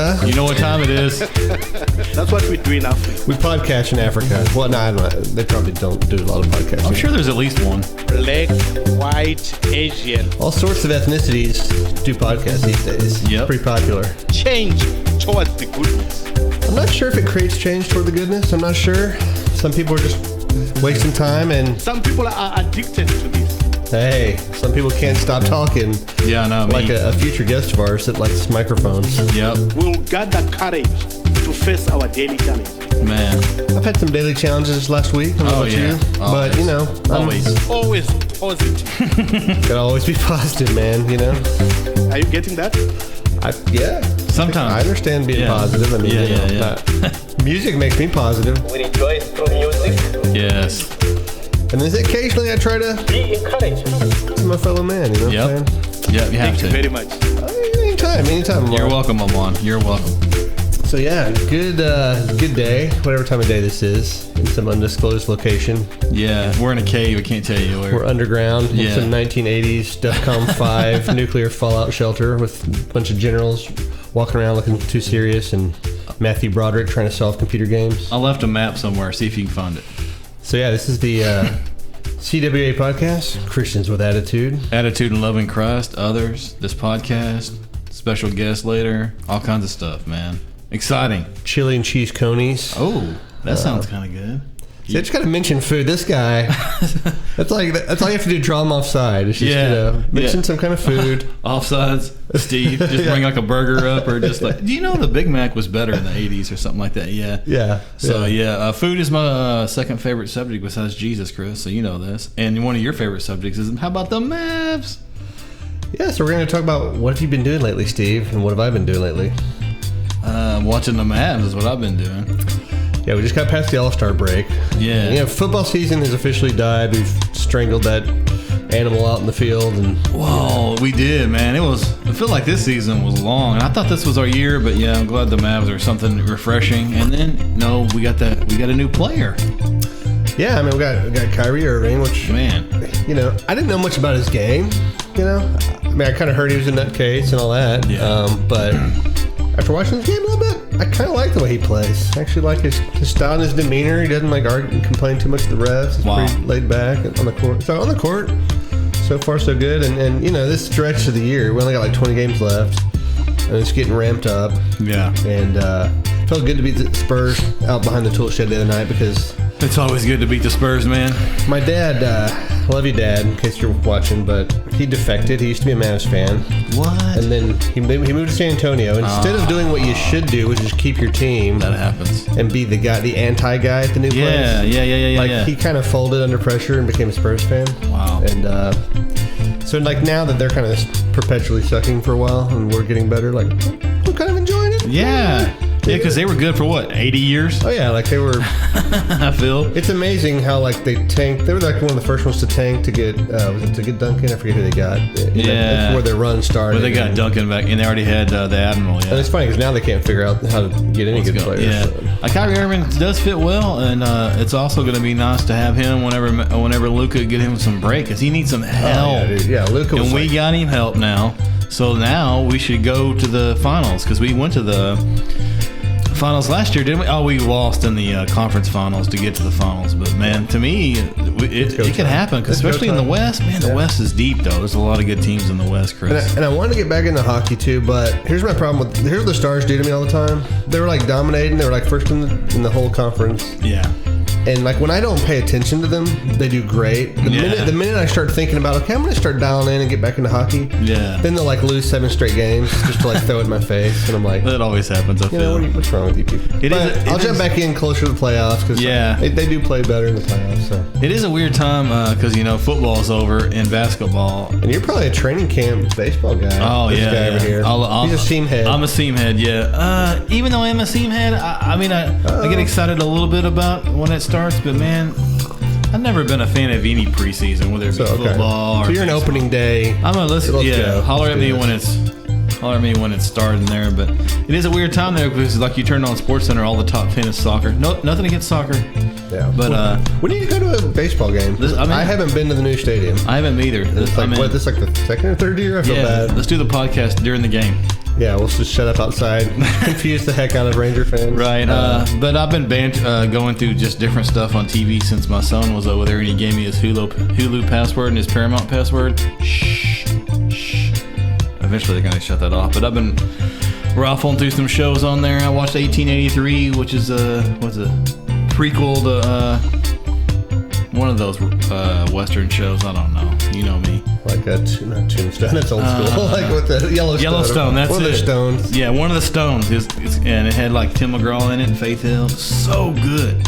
Africa. You know what time it is. That's what we do in Africa. We podcast in Africa. Well, no, I don't know. They probably don't do a lot of podcasting. I'm sure there's at least one. Black, white, Asian. All sorts of ethnicities do podcasts these days. Yep. Pretty popular. Change towards the goodness. I'm not sure if it creates change toward the goodness. I'm not sure. Some people are just wasting time, and Some people are addicted to this. hey, some people can't stop talking. Yeah, I know. Like a future guest of ours that likes microphones. Yep. We'll gather courage to face our daily challenge. Man. I've had some daily challenges this last week. I don't know about you, but you know, Always. Always positive. gotta always be positive, man. You know. Are you getting that? Yeah. Sometimes. I understand being Yeah. positive. I mean, Yeah, you know, yeah. music makes me positive, We rejoice through music. Yes. and then occasionally I try to Be encouraged. to my fellow man. You know what I'm saying? Yep, you have Thank to. you very much. Anytime. You're Mark. welcome, Amon. You're welcome. So yeah, good day, whatever time of day this is, in some undisclosed location. Yeah, we're in a cave. I can't tell you where. We're underground Yeah. in some 1980s DEFCON 5 nuclear fallout shelter with a bunch of generals walking around looking too serious, and Matthew Broderick trying to solve computer games. I left a map somewhere. See if you can find it. So yeah, this is the CWA podcast, Christians with Attitude. Attitude and loving Christ, others, this podcast, special guest later, all kinds of stuff, man. Exciting. Chili and cheese conies. Oh, that sounds kind of good. See, I just got to mention food. This guy, that's all you have to do, draw him offside. It's just, mention some kind of food. Offsides, Steve, just bring like a burger up or just like, do you know the Big Mac was better in the 80s or something like that? Yeah. Yeah. So, food is my second favorite subject besides Jesus, Chris, so you know this. And one of your favorite subjects is, how about the Mavs? Yeah, so we're going to talk about what have you been doing lately, Steve, and what have I been doing lately? Watching the Mavs is what I've been doing. Yeah, we just got past the All-Star break. Yeah. You know, football season has officially died. We've strangled that animal out in the field, and Whoa, we did, man. I feel like this season was long, and I thought this was our year, but yeah, I'm glad the Mavs are something refreshing. And then, we got a new player. yeah, I mean, we got Kyrie Irving, which, Man. you know, I didn't know much about his game. You know, I mean, I kind of heard he was a nutcase and all that. Yeah. But after watching his game a little bit, I kind of like the way he plays. I actually like his style and his demeanor. He doesn't like argue and complain too much to the refs. He's Wow. pretty laid back on the court. So on the court, so far so good. And you know, this stretch of the year, we only got like 20 games left, and it's getting ramped up. Yeah. And felt good to beat the Spurs out behind the tool shed the other night because It's always good to beat the Spurs, man. my dad, I love you, Dad, in case you're watching, but he defected. He used to be a Mavs fan. What? And then he moved to San Antonio. Instead of doing what you should do, which is keep your team That happens. and be the anti-guy at the new Yeah, place. yeah. He kind of folded under pressure and became a Spurs fan. Wow. And so like now that they're kind of perpetually sucking for a while and we're getting better, like I'm kind of enjoying it. Yeah. Yeah, because they were good for what, 80 years? Oh yeah, like they were. I feel. It's amazing how like they tanked. They were like one of the first ones to tank to get Duncan? I forget who they got. Yeah. That's where their run started. But they got Duncan back, and they already had the Admiral. Yeah. And it's funny because now they can't figure out how to get any good players. Yeah. So. Kyrie Irving does fit well, and it's also going to be nice to have him whenever Luka get him some break, because he needs some help. Oh, yeah, dude. Yeah, Luka was And we got him help now. So now we should go to the finals, because we went to the finals last year, didn't we? Oh, we lost in the conference finals to get to the finals. But man, to me, it can happen, especially in the West. Man, the West is deep though. There's a lot of good teams in the West, Chris. And I wanted to get back into hockey too, but here's my problem with here's what the Stars do to me all the time. They were like dominating. They were like first in the whole conference. Yeah. And like when I don't pay attention to them, they do great. The minute I start thinking about, okay, I'm going to start dialing in and get back into hockey. Yeah. Then they'll like lose 7 straight games just to like throw it in my face, and I'm like, That always happens. I feel. What's wrong with you people? I'll jump back in closer to the playoffs because they do play better in the playoffs. So. It is a weird time because football's over in basketball. And you're probably a training camp baseball guy. Oh this guy over here. He's a seam head. I'm a seam head. Yeah. Even though I'm a seam head, I get excited a little bit about when it starts, but man, I've never been a fan of any preseason, whether it be football or. So you're an opening day. I'm gonna listen. Go. Holler at me when it's starting there. But it is a weird time there because like you turn on SportsCenter, all the top 10 is soccer. No, nothing against soccer. Yeah. But we need to go to a baseball game. I haven't been to the new stadium. I haven't either. This is like the second or third year. I feel bad. Let's do the podcast during the game. Yeah, we'll just shut up outside, confuse the heck out of Ranger fans. Right. But I've been going through just different stuff on TV since my son was over there, and he gave me his Hulu password and his Paramount password. Shh. Eventually, they're gonna shut that off. But I've been raffling through some shows on there. I watched 1883, which is what's a prequel to one of those Western shows. I don't know. You know me. Like not Tombstone. That's old school. Like with the Yellowstone. That's one it. of the Stones. Yeah, one of the Stones. And it had like Tim McGraw in it and Faith Hill. So good.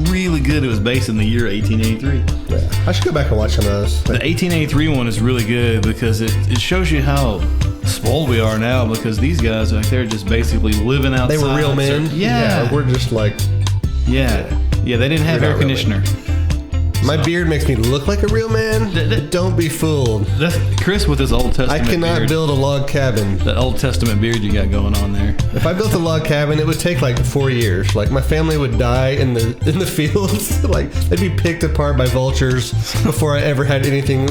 Really good. It was based in the year 1883. Yeah, I should go back and watch some of those. The 1883 one is really good because it shows you how spoiled we are now, because these guys, like, they're just basically living outside. They were real men. Yeah. We're just like... Yeah, they didn't have air conditioner. My beard makes me look like a real man. Don't be fooled. That's Chris with his Old Testament I cannot beard. build a log cabin. That Old Testament beard you got going on there. If I built a log cabin, it would take like 4 years. Like, my family would die in the fields. Like, they'd be picked apart by vultures before I ever had anything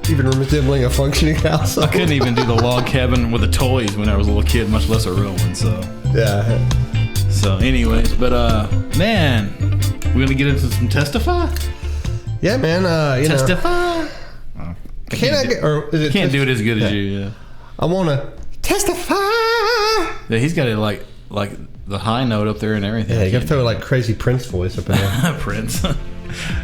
even resembling a functioning house. I couldn't even do the log cabin with the toys when I was a little kid, much less a real one. So yeah. So anyways, but man, we're gonna get into some testify. Yeah, man. Testify. Can't do it as good as you. Yeah. I wanna testify. Yeah, he's got it like the high note up there and everything. Yeah, you gotta throw like crazy Prince voice up in there. Prince.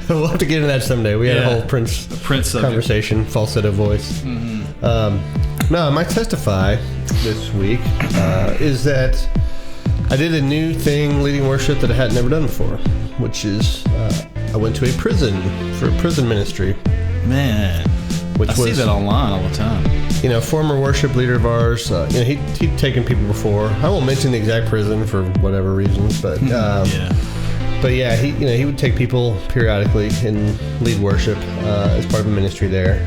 We'll have to get into that someday. We had a whole Prince conversation, falsetto voice. Mm-hmm. No, my testify this week is that I did a new thing leading worship that I had never done before, which is I went to a prison for a prison ministry. Man, I see that online all the time. You know, former worship leader of ours. He'd taken people before. I won't mention the exact prison for whatever reasons, but yeah. But yeah, he would take people periodically and lead worship as part of a ministry there.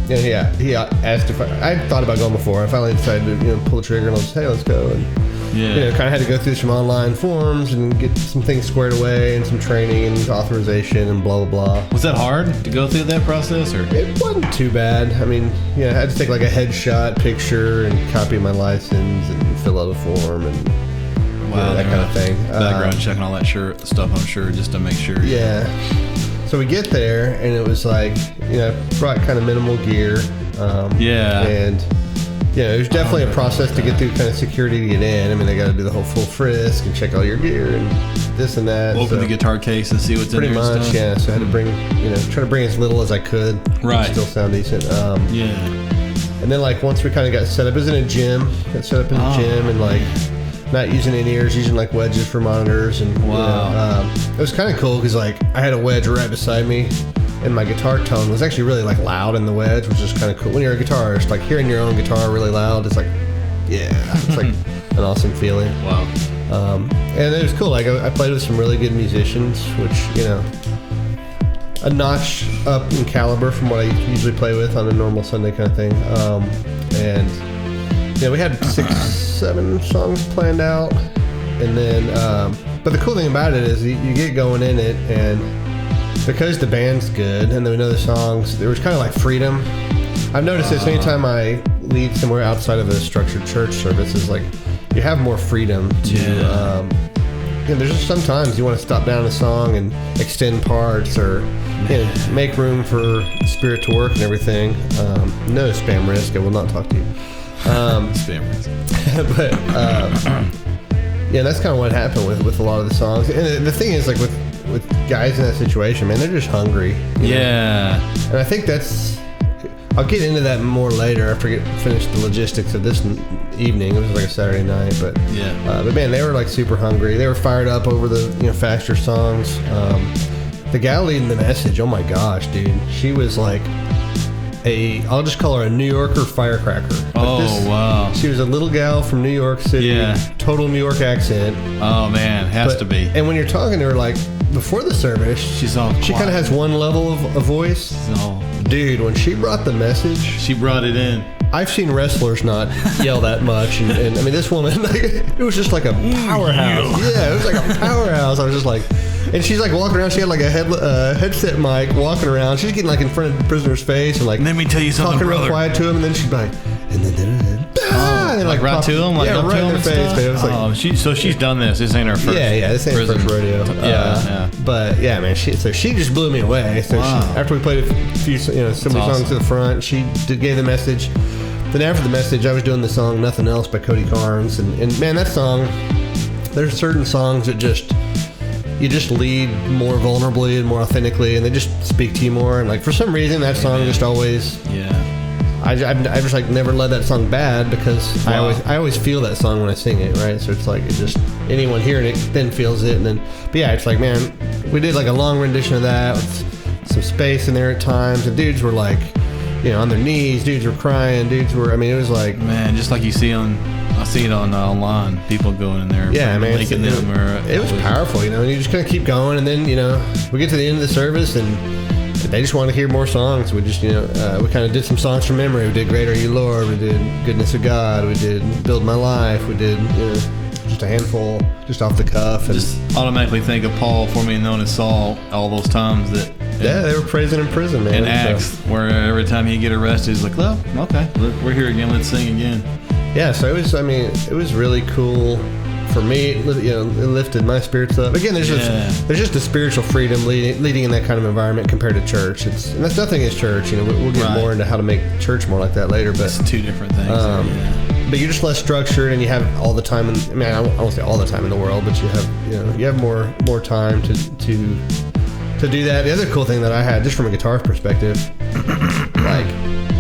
He asked if I thought about going before. I finally decided to pull the trigger and let's go. And kind of had to go through some online forms and get some things squared away and some training and authorization and blah blah blah. Was that hard to go through that process, or? It wasn't too bad. I mean, I had to take like a headshot picture and copy my license and fill out a form and. Wow, that kind of thing. Background check and all that stuff, I'm sure, just to make sure. Yeah. So we get there, and it was like, brought kind of minimal gear. And, it was definitely a process to get through kind of security to get in. I mean, they got to do the whole full frisk and check all your gear and this and that. Open the guitar case and see what's in there. Pretty much, yeah. So I had to bring, try to bring as little as I could. Right. Still sound decent. And then, like, once we kind of got set up, it was in a gym. Got set up in the gym and, like... Not using in-ears, using like wedges for monitors, and it was kind of cool because like I had a wedge right beside me, and my guitar tone was actually really like loud in the wedge, which is kind of cool. When you're a guitarist, like hearing your own guitar really loud, it's like, it's like an awesome feeling. Wow. And it was cool. Like I played with some really good musicians, which a notch up in caliber from what I usually play with on a normal Sunday kind of thing. We had 6-7 songs planned out, and then but the cool thing about it is you get going in it, and because the band's good and then we know the songs, there was kind of like freedom. I've noticed this anytime I lead somewhere outside of a structured church service, is like you have more freedom to there's just sometimes you want to stop down a song and extend parts or make room for spirit to work and everything. No spam risk. I will not talk to you. Spam risk. But that's kind of what happened with a lot of the songs. And the thing is, like with guys in that situation, man, they're just hungry. Yeah. And I think I'll get into that more later after I finish the logistics of this evening. It was like a Saturday night, but but man, they were like super hungry. They were fired up over the faster songs. The gal leading the message, oh my gosh, dude, she was like I'll just call her a New Yorker firecracker. Wow. She was a little gal from New York City, total New York accent. Oh man, has to be. And when you're talking to her, like before the service, she kind of has one level of voice. Dude, when she brought the message, she brought it in. I've seen wrestlers not yell that much, and I mean, this woman, like, it was just like a powerhouse. Yeah, it was like a powerhouse. I was just like, and she's like walking around. She had like a headset mic, walking around. She's getting like in front of the prisoner's face and like, let me tell you something, talking brother. real quiet to him, and then she'd be like, and then like right popped, to them, like yeah, up right to in them their and face. stuff? But it was like, So she's done this. This ain't her first. yeah, this ain't her first rodeo. Yeah. But yeah, man, she just blew me away. So Wow. after we played a few, so many songs to the front, she gave the message. Then after the message, I was doing the song "Nothing Else" by Cody Carnes, and man, that song. There's certain songs that you just lead more vulnerably and more authentically, and they just speak to you more. And like for some reason, that song just always. Yeah. I just like never let that song bad because Wow. I always feel that song when I sing it, right? So it's like it just anyone hearing it then feels it, and then but yeah, it's like man, we did like a long rendition of that with some space in there at times, and dudes were like, on their knees, dudes were crying, dudes were. I mean, it was like Man, just like you see I see it on online, people going in there, yeah, man, making them. It was powerful, and you just kind of keep going, and then we get to the end of the service and. They just want to hear more songs. We just, we kind of did some songs from memory. We did "Great Are You, Lord." We did "Goodness of God." We did "Build My Life." We did, just a handful, just off the cuff. And Just automatically think of Paul, formerly known as Saul, all those times that. yeah, they were praising in prison, man. In Acts, where every time he'd get arrested, he's like, "Well, okay, we're here again. Let's sing again." Yeah, so it was. I mean, it was really cool. For me, it lifted my spirits up. Again, there's just a spiritual freedom leading in that kind of environment compared to church. And that's nothing against church. We'll get more into how to make church more like that later. But it's two different things. But you're just less structured, and you have all the time. I won't say all the time in the world, but you have more time to do that. The other cool thing that I had, just from a guitar perspective, like.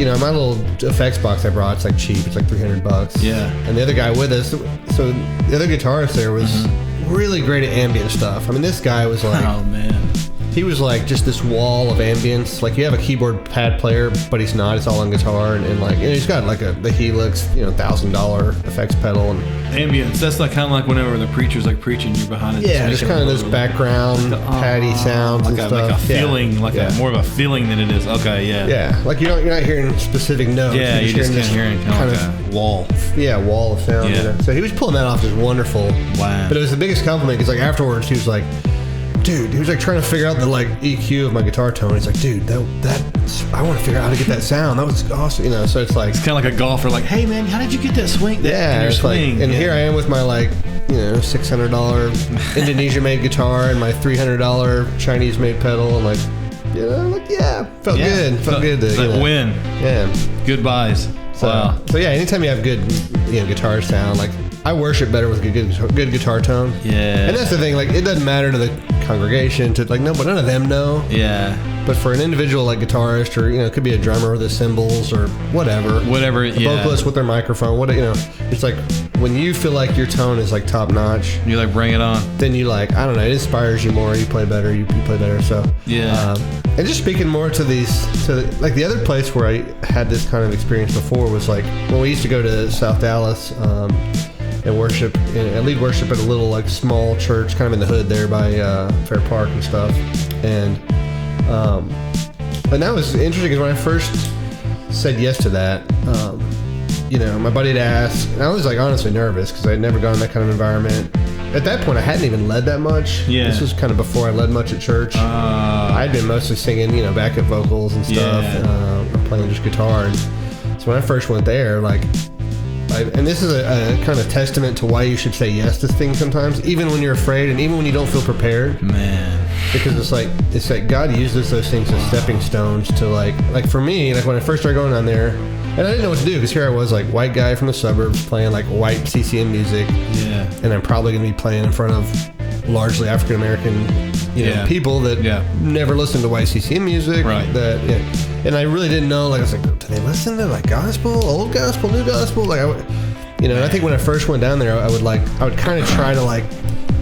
My little effects box I brought, it's like cheap. It's like $300. Yeah. And the other guy with us, so the other guitarist there was really great at ambient stuff. I mean, this guy was like, oh man, he was like just this wall of ambience. Like you have a keyboard pad player, but he's not. It's all on guitar, and like he's got like the Helix, $1,000 effects pedal and ambience. That's like kind of like whenever the preacher's like preaching, you're behind it. Yeah, just kind of this background paddy sounds like and stuff. Like a feeling, more of a feeling than it is. Okay, yeah. Yeah, like you're not hearing specific notes. Yeah, you're just hearing kind of like a wall. Yeah, wall of sound. Yeah. So he was pulling that off as wonderful. Wow. But it was the biggest compliment because like afterwards he was like, dude, he was like trying to figure out the like EQ of my guitar tone. He's like, dude, that I want to figure out how to get that sound. That was awesome, So it's like it's kind of like a golfer, like, hey man, how did you get that swing? In your swing? Like, and here I am with my like $600 Indonesia-made guitar and my $300 Chinese-made pedal, and like, felt good. Felt good to win. Yeah, goodbyes. So yeah, anytime you have good guitar sound, like I worship better with a good guitar tone. Yeah. And that's the thing, like it doesn't matter to the congregation to like but none of them know. Yeah. But for an individual like guitarist, or it could be a drummer with the cymbals or whatever, a vocalist with their microphone, it's like when you feel like your tone is like top notch, you like bring it on. Then you like, I don't know, it inspires you more. You play better. You play better. So yeah. And just speaking more to like the other place where I had this kind of experience before was like when we used to go to South Dallas. And worship and lead worship at a little like small church kind of in the hood there by Fair Park and stuff, and that was interesting because when I first said yes to that, my buddy had asked, and I was like honestly nervous because I had never gone in that kind of environment. At that point I hadn't even led that much. This was kind of before I led much at church. I'd been mostly singing backup vocals and stuff, or playing just guitar, and so when I first went there, like and this is a kind of testament to why you should say yes to things sometimes, even when you're afraid and even when you don't feel prepared. Man. Because it's like God uses those things as stepping stones to like for me, like when I first started going on there, and I didn't know what to do because here I was like white guy from the suburbs playing like white CCM music. Yeah. And I'm probably going to be playing in front of largely African American people that never listened to white CCM music. Right. And I really didn't know, like I was like, do they listen to like gospel, old gospel, new gospel? Like and I think when I first went down there, I would kind of try to like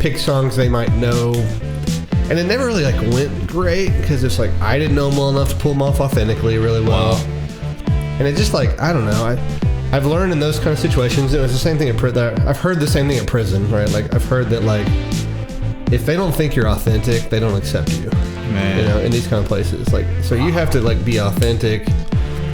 pick songs they might know. And it never really like went great because it's like I didn't know them well enough to pull them off authentically really well. Wow. And it just like, I don't know, I've learned in those kind of situations, it was the same thing I've heard the same thing at prison, right? Like I've heard that like if they don't think you're authentic, they don't accept you. Man. In these kind of places. Like, so you have to like be authentic.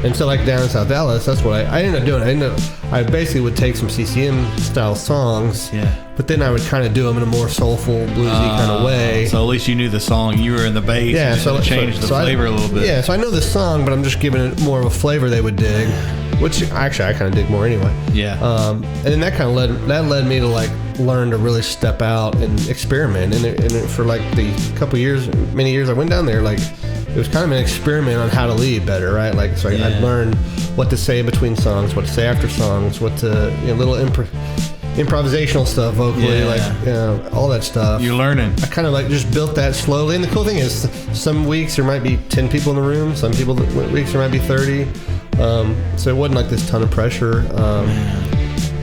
And so like down in South Dallas, that's what I ended up doing. I basically would take some CCM style songs, but then I would kind of do them in a more soulful, bluesy kind of way. So at least you knew the song, you were in the bass, so change the flavor a little bit. Yeah, so I know the song, but I'm just giving it more of a flavor they would dig. which actually I kind of dig more anyway. Yeah. And then that kind of led me to like learn to really step out and experiment. And for like the many years I went down there, like it was kind of an experiment on how to lead better, right? Like so I'd learn what to say between songs, what to say after songs, what to little improvisational stuff vocally, all that stuff. You're learning. I kind of like just built that slowly. And the cool thing is, some weeks there might be 10 people in the room. Some weeks there might be 30. So it wasn't like this ton of pressure.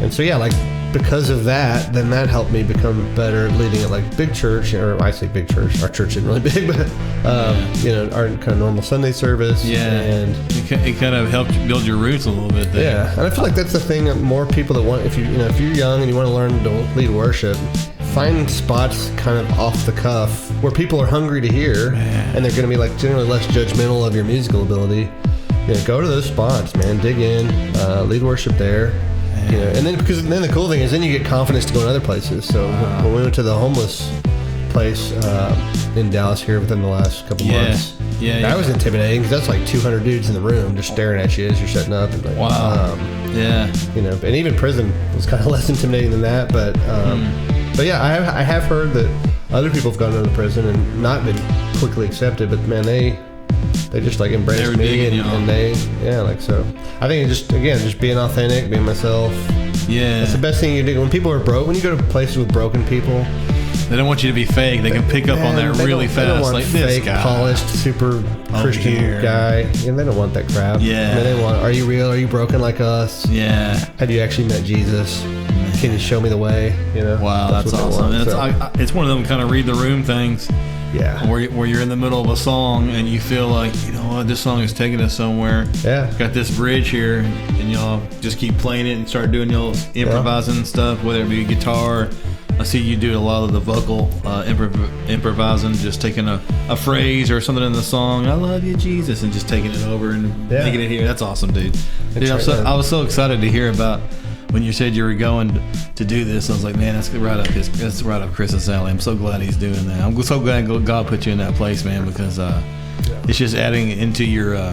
And so like because of that, then that helped me become better leading at like big church, or I say big church. Our church isn't really big, but our kind of normal Sunday service. Yeah, and it kind of helped build your roots a little bit there. Yeah, and I feel like that's the thing that more people that want, if you're young and you want to learn to lead worship, find spots kind of off the cuff where people are hungry to hear, and they're going to be like generally less judgmental of your musical ability. Go to those spots, man. Dig in, lead worship there. And then then the cool thing is then you get confidence to go in other places. So when we went to the homeless place in Dallas here within the last couple months, that was intimidating because that's like 200 dudes in the room just staring at you as you're setting up. And like, wow. And even prison was kind of less intimidating than that. But I have heard that other people have gone into prison and not been quickly accepted. But man, they just like embraced me and they so I think it's just being authentic, being myself. Yeah, that's the best thing you do. When people are broke, when you go to places with broken people, they don't want you to be fake. They can pick up on that really fast. They don't want like fake, this guy, polished, super Christian guy. And they don't want that crap. Yeah, they want, are you real? Are you broken like us? Yeah. Have you actually met Jesus? Can you show me the way? Wow, that's awesome. It's one of them kind of read the room things. Yeah. Where you're in the middle of a song and you feel like, this song is taking us somewhere. Yeah. Got this bridge here, and y'all just keep playing it and start doing y'all improvising stuff, whether it be guitar. I see you do a lot of the vocal improvising, just taking a phrase or something in the song. I love you, Jesus, and just taking it over and making it here. That's awesome, dude. I was so excited to hear about when you said you were going to do this. I was like, man, that's right up Chris's alley. I'm so glad he's doing that. I'm so glad God put you in that place, man, because it's just adding into your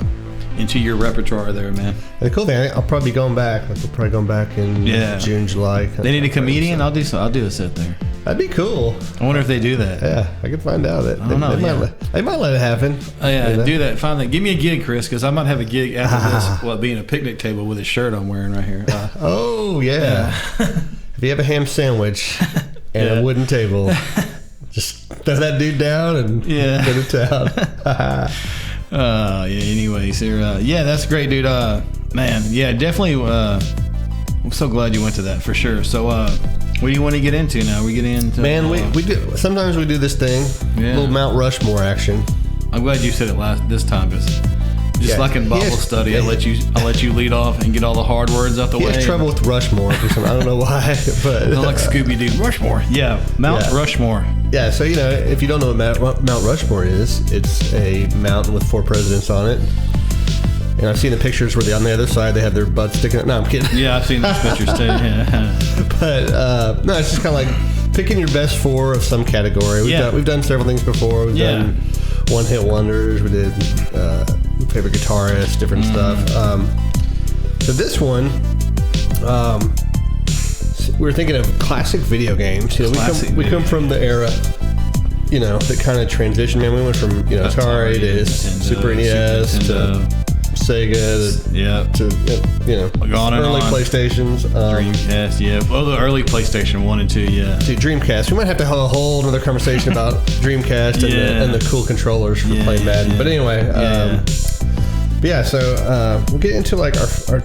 repertoire there, man. And the cool thing, I'll probably be going back. We're probably going back in June, July. They need a comedian. I'll do a set there. That'd be cool. I wonder if they do that. Yeah, I could find out. I don't know. They might let it happen. Oh, yeah, do that. Find that. Give me a gig, Chris, because I might have a gig after this. Being a picnic table with a shirt I'm wearing right here. If you have a ham sandwich and a wooden table, just throw that dude down and go to town. Anyways, that's great, dude. Man, definitely. I'm so glad you went to that for sure. So, what do you want to get into now? We get into we do. Sometimes we do this thing, little Mount Rushmore action. I'm glad you said it this time, because just like in Bible study, I'll let you lead off and get all the hard words out the way. He has trouble with Rushmore. I don't know why, but like Scooby Doo. Rushmore, Mount Rushmore. Yeah, so if you don't know what Mount Rushmore is, it's a mountain with 4 presidents on it. And I've seen the pictures where on the other side they have their butts sticking out. No, I'm kidding. Yeah, I've seen those pictures too. Yeah. But no, it's just kind of like picking your best 4 of some category. We've done several things before. We've done one-hit wonders. We did favorite guitarist, different stuff. So this one, we were thinking of classic video games. We come from the era, that kind of transition. Man, we went from Atari to Super NES to Sega to on and early on. PlayStations, Dreamcast, the early PlayStation 1 and 2, Dude, Dreamcast. We might have to have a whole another conversation about Dreamcast and the cool controllers for playing Madden. But anyway, so we'll get into like our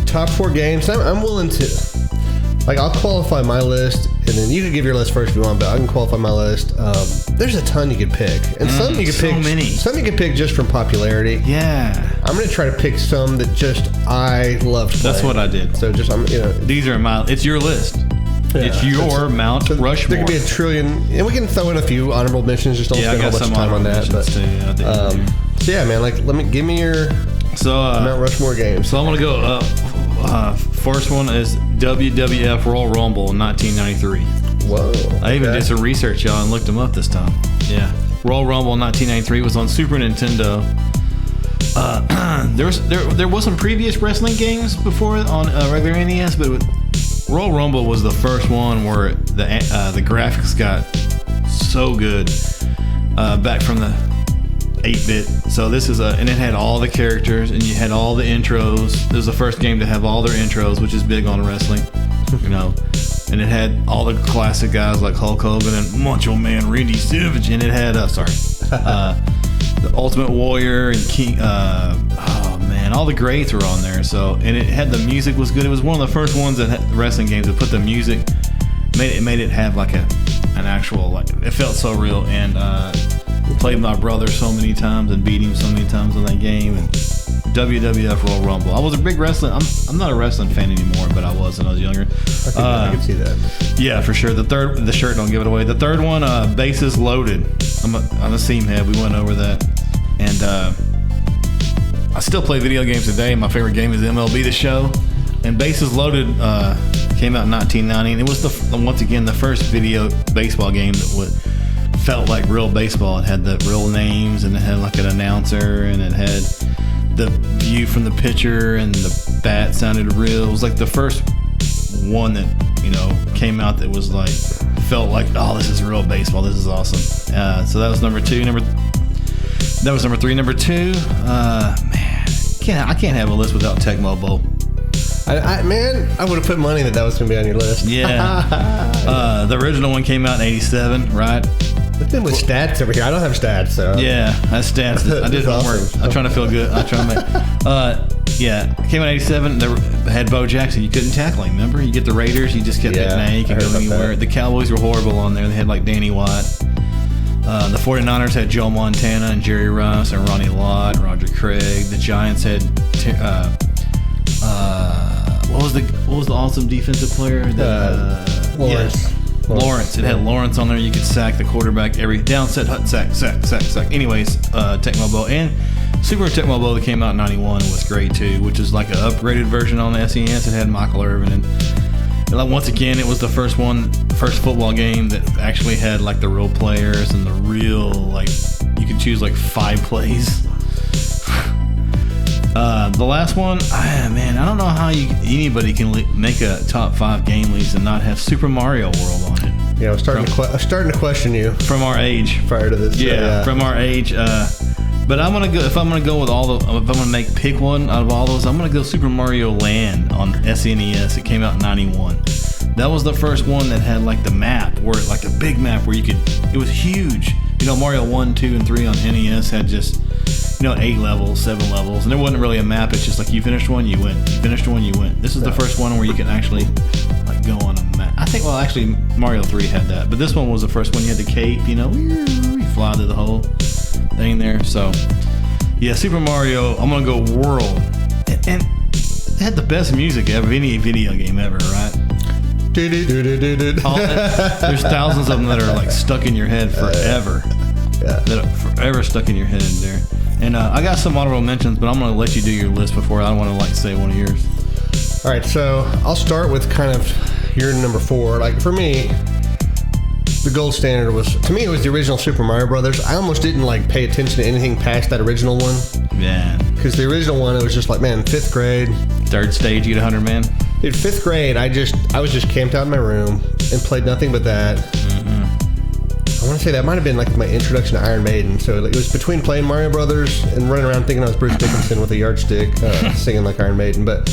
top 4 games. I'm willing to, I'll qualify my list, and then you can give your list first if you want, but I can qualify my list. There's a ton you could pick, and some you could pick. Some you could pick just from popularity. Yeah. I'm gonna try to pick some that just I loved playing. That's what I did. So just these are it's your list. Yeah, it's your Mount Rushmore. There could be a trillion, and we can throw in a few honorable mentions. Just don't spend a whole bunch of time on that. But so man, give me your Mount Rushmore games. So I'm gonna go. First one is WWF Royal Rumble 1993. Whoa! I even did some research, y'all, and looked them up this time. Yeah, Royal Rumble 1993 was on Super Nintendo. There was some previous wrestling games before on regular NES, but Royal Rumble was the first one where the graphics got so good back from the 8-bit. So this is and it had all the characters and you had all the intros. This was the first game to have all their intros, which is big on wrestling, you know. And it had all the classic guys like Hulk Hogan and Macho Man Randy Savage, and it had the Ultimate Warrior and King. All the greats were on there. So, and it had the music was good. It was one of the first ones that had wrestling games that put the music, made it have like an actual, like, it felt so real. And played my brother so many times and beat him so many times on that game. And WWF Royal Rumble. I was a big wrestling. I'm not a wrestling fan anymore, but I was when I was younger. I can see that. Yeah, for sure. The shirt don't give it away. The third one, Bases Loaded. I'm a seam head. We went over that, and I still play video games today. My favorite game is MLB The Show, and Bases Loaded came out in 1990. And it was once again the first video baseball game that felt like real baseball. It had the real names, and it had like an announcer, and it had the view from the pitcher, and the bat sounded real. It was like the first one that, you know, came out that was like, felt like, oh, this is real baseball. This is awesome. So that was number 2. That was number 3. Number 2, man, I can't have a list without Tecmo Bowl. I would have put money that was going to be on your list. Yeah. The original one came out in 87, right? But then with stats over here, I don't have stats, so. Yeah, that's stats. I did homework. Awesome. I'm trying to feel good. I'm trying to make. Yeah, came out in 87. They had Bo Jackson. You couldn't tackle him. Remember, you get the Raiders. You just kept hitting. Now you can go anywhere. The Cowboys were horrible on there. They had like Danny White. The 49ers had Joe Montana and Jerry Rice and Ronnie Lott, Roger Craig. The Giants had what was the awesome defensive player? Lawrence. Yes. Lawrence. It had Lawrence on there. You could sack the quarterback every down, set, hut, sack. Anyways, Tecmo Bowl and Super Tecmo Bowl that came out in 91 was great too, which is like an upgraded version on the SNES. It had Michael Irvin and like, once again, it was the first football game that actually had like the real players and the real, like, you could choose like 5 plays. The last one, man, I don't know how anybody can make a top 5 game list and not have Super Mario World on it. Yeah, I was starting to question you from our age prior to this. Yeah, from our age. But I'm gonna go. If I'm gonna go with all if I'm gonna pick one out of all those, I'm gonna go Super Mario Land on SNES. It came out in 91. That was the first one that had like the map, where like a big map where you could. It was huge. You know, Mario 1, 2, and 3 on NES had just, 8 levels, 7 levels, and there wasn't really a map. It's just like you finished one, you win. You finished one, you win. This is the first one where you can actually like go on a map. I think, well, actually, Mario 3 had that, but this one was the first one. You had the cape, you fly through the whole thing there. So, yeah, Super Mario. I'm gonna go World, and it had the best music ever, any video game ever, right? There's thousands of them that are like stuck in your head forever. That are forever stuck in your head in there. And I got some honorable mentions, but I'm going to let you do your list before. I don't want to like say one of yours. All right, so I'll start with kind of your number 4. Like, for me, the gold standard was, to me, it was the original Super Mario Brothers. I almost didn't like pay attention to anything past that original one. Yeah. Because the original one, it was just like, man, 5th grade. 3rd stage, you get 100 man. Dude, 5th grade, I was just camped out in my room and played nothing but that. I want to say that might have been like my introduction to Iron Maiden. So it was between playing Mario Brothers and running around thinking I was Bruce Dickinson with a yardstick, singing like Iron Maiden. But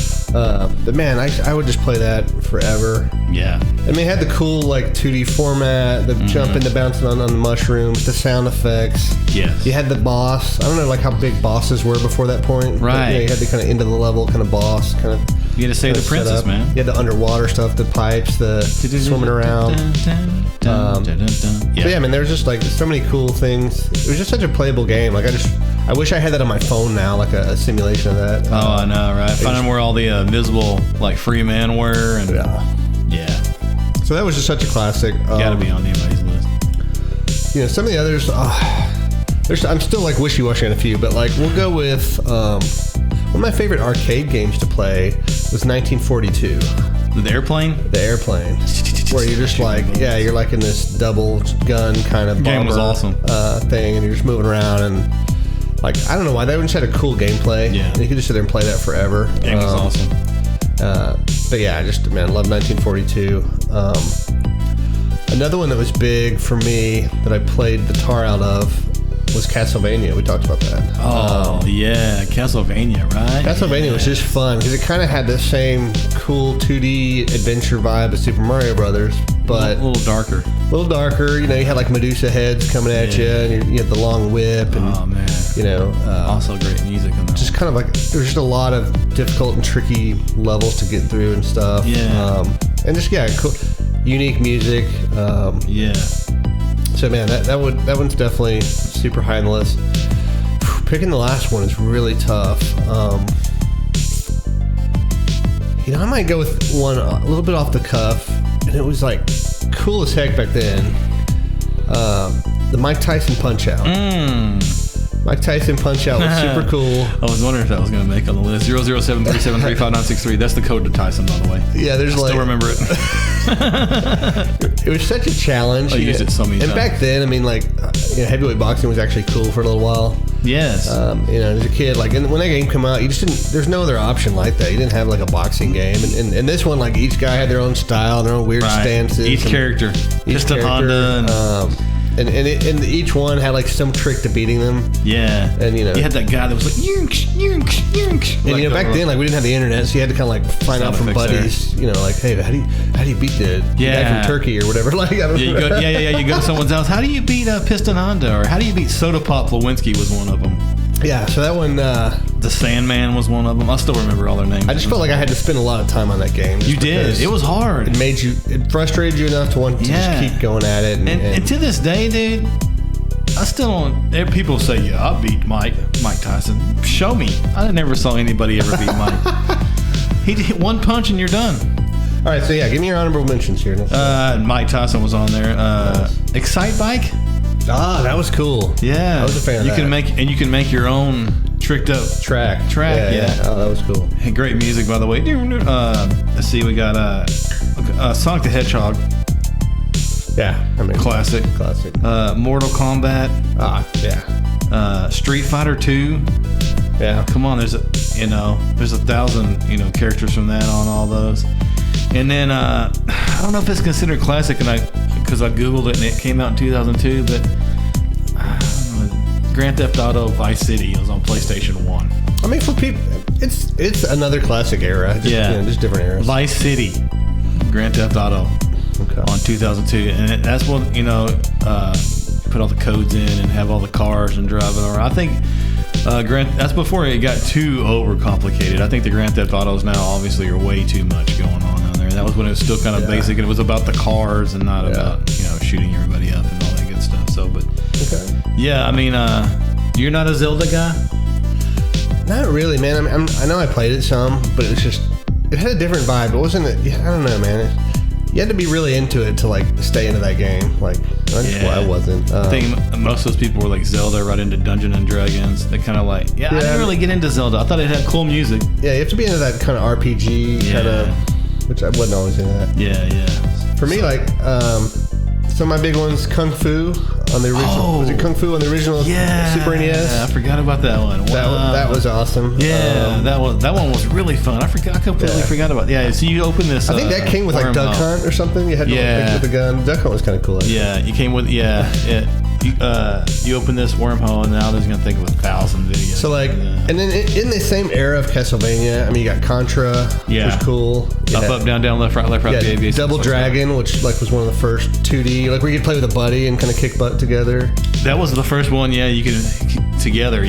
man, I would just play that forever. Yeah. I mean, it had the cool like 2D format, the jumping, the bouncing on the mushrooms, the sound effects. Yes. You had the boss. I don't know like how big bosses were before that point. Right. But, you had the kind of end of the level kind of boss kind of. You had to save the princess, man. You had the underwater stuff, the pipes, the swimming around. So yeah, I mean, there was just like so many cool things. It was just such a playable game. Like I wish I had that on my phone now, like a simulation of that. Oh, I know, right? Finding where all the invisible like free men were, and yeah. So that was just such a classic. Got to be on anybody's list. Some of the others. I'm still like wishy-washy on a few, but like we'll go with one of my favorite arcade games to play was 1942. The airplane? The airplane. Where you're just like, you're like in this double gun kind of bomber game was awesome. Thing, and you're just moving around, and like, I don't know why they just had a cool gameplay. Yeah. And you could just sit there and play that forever. Game was awesome. But yeah, I love 1942. Another one that was big for me that I played the tar out of was Castlevania. We talked about that. Oh, yeah. Castlevania, right? Castlevania was just fun because it kind of had the same cool 2D adventure vibe as Super Mario Brothers, but a little darker. A little darker. You know, you had like Medusa heads coming at you, and you had the long whip, and oh man, you know, also great music in that. Just kind of like there's just a lot of difficult and tricky levels to get through and stuff. Yeah. And just cool, unique music. Yeah. So man, that one's definitely super high on the list. Picking the last one is really tough. You know, I might go with one a little bit off the cuff, and it was like cool as heck back then. The Mike Tyson Punch Out. Mike Tyson Punch Out was super cool. I was wondering if that was going to make on the list. 00737359963. That's the code to Tyson, by the way. Yeah, there's I still remember it. It was such a challenge. I used it so many times. And back then, I mean, like, heavyweight boxing was actually cool for a little while. Yes. You know, as a kid, like, and when that game came out, you just didn't. There's no other option like that. You didn't have like a boxing game, and this one, like, each guy had their own style, their own weird stances. Each character, Piston Honda, and each one had like some trick to beating them. Yeah. And you know, you had that guy that was like yinks. And you know, back then, like, we didn't have the internet, so you had to kind of like find out from buddies. There. You know, like, hey, how do you beat the guy from Turkey or whatever? Like, I don't know. You go to someone's house. How do you beat Piston Honda, or how do you beat Soda Pop Lewinsky was one of them. Yeah, so that one... the Sandman was one of them. I still remember all their names. I just felt like I had to spend a lot of time on that game. You did. It was hard. It frustrated you enough to want to just keep going at it. And to this day, dude, I still don't... People say, yeah, I beat Mike Tyson. Show me. I never saw anybody ever beat Mike. He hit one punch and you're done. All right, so yeah, give me your honorable mentions here. Mike Tyson was on there. Excite Bike? Ah, that was cool. Yeah, I was a fan of that. You can make your own tricked up track. Yeah. Oh, that was cool. Hey, great music, by the way. Let's see, we got Sonic the Hedgehog. Yeah, I mean, classic. Mortal Kombat. Yeah. Street Fighter 2. Yeah. Come on, there's 1,000 characters from that on all those. And then I don't know if it's considered classic, because I googled it and it came out in 2002. But Grand Theft Auto Vice City was on PlayStation 1. I mean, for people, it's another classic era. Just different eras. Vice City, Grand Theft Auto, on 2002, and that's what put all the codes in and have all the cars and drive it around. I think that's before it got too overcomplicated. I think the Grand Theft Autos now obviously are way too much going on down there. That was when it was still kind of basic, and it was about the cars and not about shooting everybody up and all that good stuff. So, but yeah, I mean, you're not a Zelda guy? Not really, man. I know I played it some, but it had a different vibe. It wasn't. I don't know, man. You had to be really into it to like stay into that game. Like, I wasn't. I think most of those people were like Zelda, right into Dungeons and Dragons. They kind of like, I didn't really get into Zelda. I thought it had cool music. Yeah, you have to be into that kind of RPG kind of, which I wasn't always into that. Yeah. For me, like, some of my big ones, Kung Fu on the original. Was it Kung Fu on the original Super NES? Yeah, I forgot about that one. Wow. That was awesome. Yeah, that one was really fun. I completely forgot about. Yeah, so you open this. I think that came with like Duck Hunt or something. You had to like, with the gun. Duck Hunt was kind of cool. Yeah, you came with you open this wormhole and now there's gonna think of 1,000 videos. So like, and then in the same era of Castlevania, I mean, you got Contra, which was cool. Up, down, back, left, right, baby. Double Dragon, which like was one of the first 2D, like where you could play with a buddy and kind of kick butt together. That was the first one, you could together,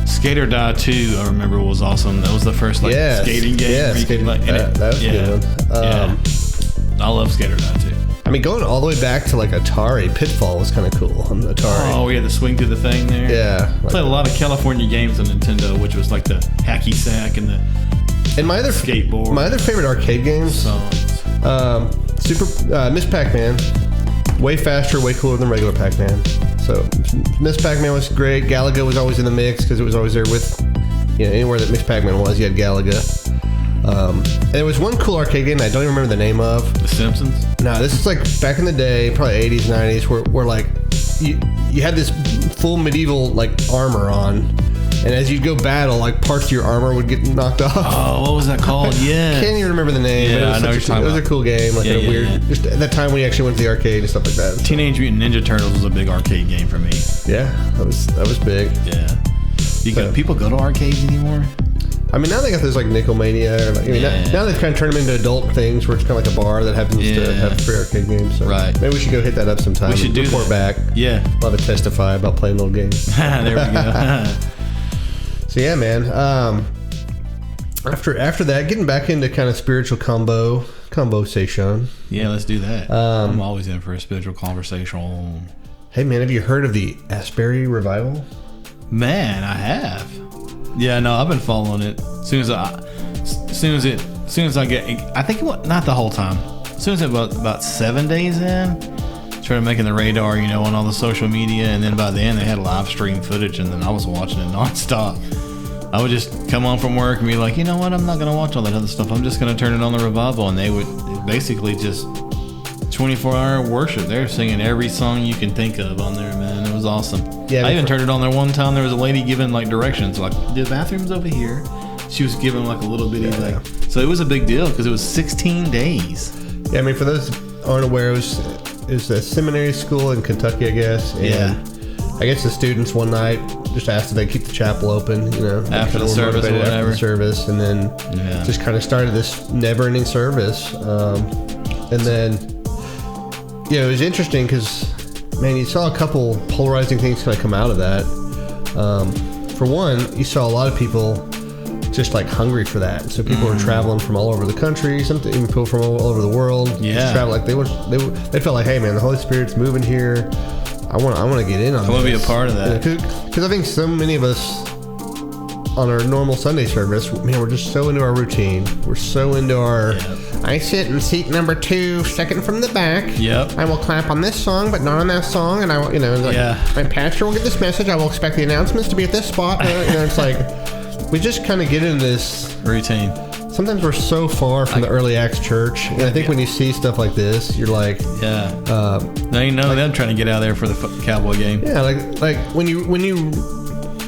Skater Die 2, I remember, was awesome. That was the first skating game. Yeah, that was a good one. I love Skater Die 2. I mean, going all the way back to like Atari, Pitfall was kind of cool on Atari. Oh, we had to swing through the thing there. Yeah. I played a lot of California games on Nintendo, which was like the hacky sack and the my other skateboard. My other favorite arcade games, Miss Pac-Man, way faster, way cooler than regular Pac-Man. So Miss Pac-Man was great. Galaga was always in the mix because it was always there with, anywhere that Miss Pac-Man was, you had Galaga. And there was one cool arcade game that I don't even remember the name of. The Simpsons? No, this is like back in the day, probably 80s, 90s, where like you had this full medieval like armor on, And as you go battle, like parts of your armor would get knocked off. Oh, what was that called? Yeah. Can't even remember the name. Yeah, but it was I know what you're talking It was a cool game, like a weird. Just at that time when you actually went to the arcade and stuff like that. Teenage Mutant Ninja Turtles was a big arcade game for me. Yeah, that was big. Yeah. People go to arcades anymore? I mean, now they got those like Nickelmania. Or like, I mean, now they've kind of turned them into adult things where it's kind of like a bar that happens to have free arcade games. So right. Maybe we should go hit that up sometime. We should do report that. back. Yeah. We'll have to testify about playing little games. There we go. So yeah, man. After that, getting back into kind of spiritual conversation. Yeah, let's do that. I'm always in for a spiritual conversation. Hey man, have you heard of the Asbury Revival? Man, I have. Yeah, no, I've been following it. As soon as I get, I think not the whole time. As soon as about 7 days in, started making the radar, on all the social media, and then by then they had live stream footage, and then I was watching it nonstop. I would just come home from work and be like, you know what, I'm not gonna watch all that other stuff. I'm just gonna turn it on the Revival, and they would basically just 24-hour worship. They're singing every song you can think of on there, man. It was awesome. Yeah, I even turned it on there one time. There was a lady giving like directions, like the bathroom's over here. She was giving like a little bitty so it was a big deal because it was 16 days. Yeah, I mean, for those who aren't aware, it was a seminary school in Kentucky, I guess. And I guess the students one night just asked if they keep the chapel open, after the service or whatever. After the service, and then just kind of started this never-ending service. And then, it was interesting because, man, you saw a couple polarizing things kind of come out of that. For one, you saw a lot of people just like hungry for that. So people were traveling from all over the country, even people from all over the world. Yeah, travel like they felt like, hey man, the Holy Spirit's moving here. I want to get in on. I want to be a part of that. Because I think so many of us on our normal Sunday service, man, we're just so into our routine. We're so into our. I sit in seat number 2, second from the back. Yep. I will clap on this song, but not on that song. And I, my pastor will get this message. I will expect the announcements to be at this spot. It's like. We just kind of get into this routine. Sometimes we're so far from the early Acts church, and I think when you see stuff like this, you're like, now you know them trying to get out there for the Cowboy game. Yeah, like when you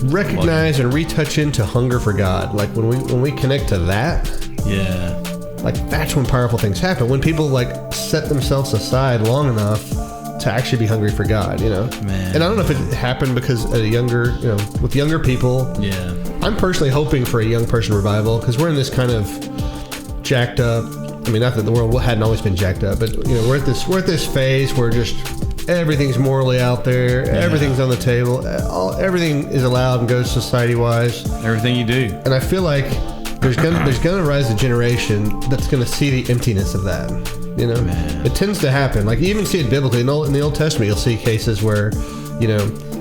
recognize and retouch into hunger for God, like when we connect to that, like that's when powerful things happen. When people like set themselves aside long enough to actually be hungry for God, Man. And I don't know if it happened because at a younger, with younger people. Yeah. I'm personally hoping for a young person revival because we're in this kind of jacked up. I mean, not that the world hadn't always been jacked up, but we're at this phase where just everything's morally out there, everything's on the table, everything is allowed and goes society-wise. Everything you do. And I feel like there's gonna rise a generation that's gonna see the emptiness of that. Man. It tends to happen. Like you even see it biblically in the Old Testament. You'll see cases where,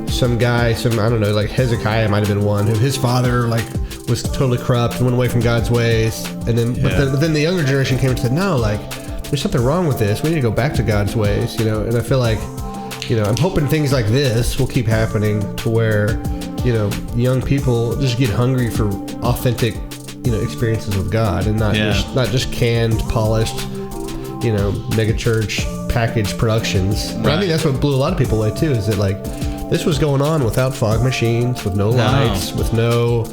some guy, I don't know, like Hezekiah might have been one who his father like was totally corrupt and went away from God's ways, and then but then the younger generation came and said, no, like there's something wrong with this. We need to go back to God's ways, And I feel like, I'm hoping things like this will keep happening to where, young people just get hungry for authentic, experiences with God and not just canned, polished, mega church package productions. Right. I think that's what blew a lot of people away too. Is that like this was going on without fog machines, with no lights, with no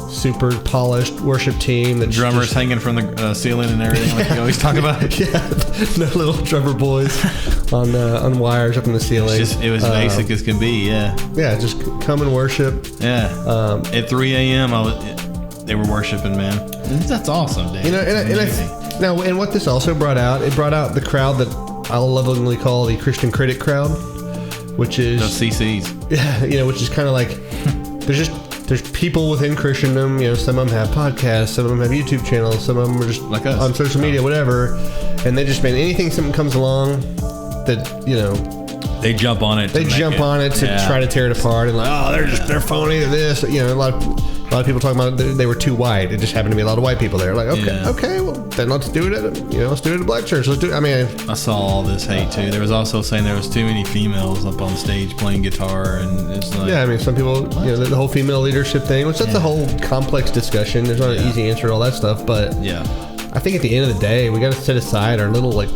super polished worship team. The drummers just hanging from the ceiling and everything, like you always talk about. No little drummer boys on wires up in the ceiling. It was basic as can be. Yeah, just come and worship. Yeah. At 3 a.m. They were worshiping, man. That's awesome, Dave. And what this also brought out, it brought out the crowd that I'll lovingly call the Christian critic crowd, which is the CCs. Yeah, which is kind of like there's people within Christendom. Some of them have podcasts, some of them have YouTube channels, some of them are just like us on social media, whatever. And they just something comes along that they jump on it. They jump on it to try to tear it apart and like, they're phony. They're this. A lot of people talking about they were too white. It just happened to be a lot of white people there. Like, okay, well then let's do it at a black church. Let's do it. I mean, I saw all this hate too. There was also saying there was too many females up on stage playing guitar, and it's like, I mean, some people, the whole female leadership thing, which that's a whole complex discussion. There's not an easy answer to all that stuff, but I think at the end of the day, we got to set aside our little like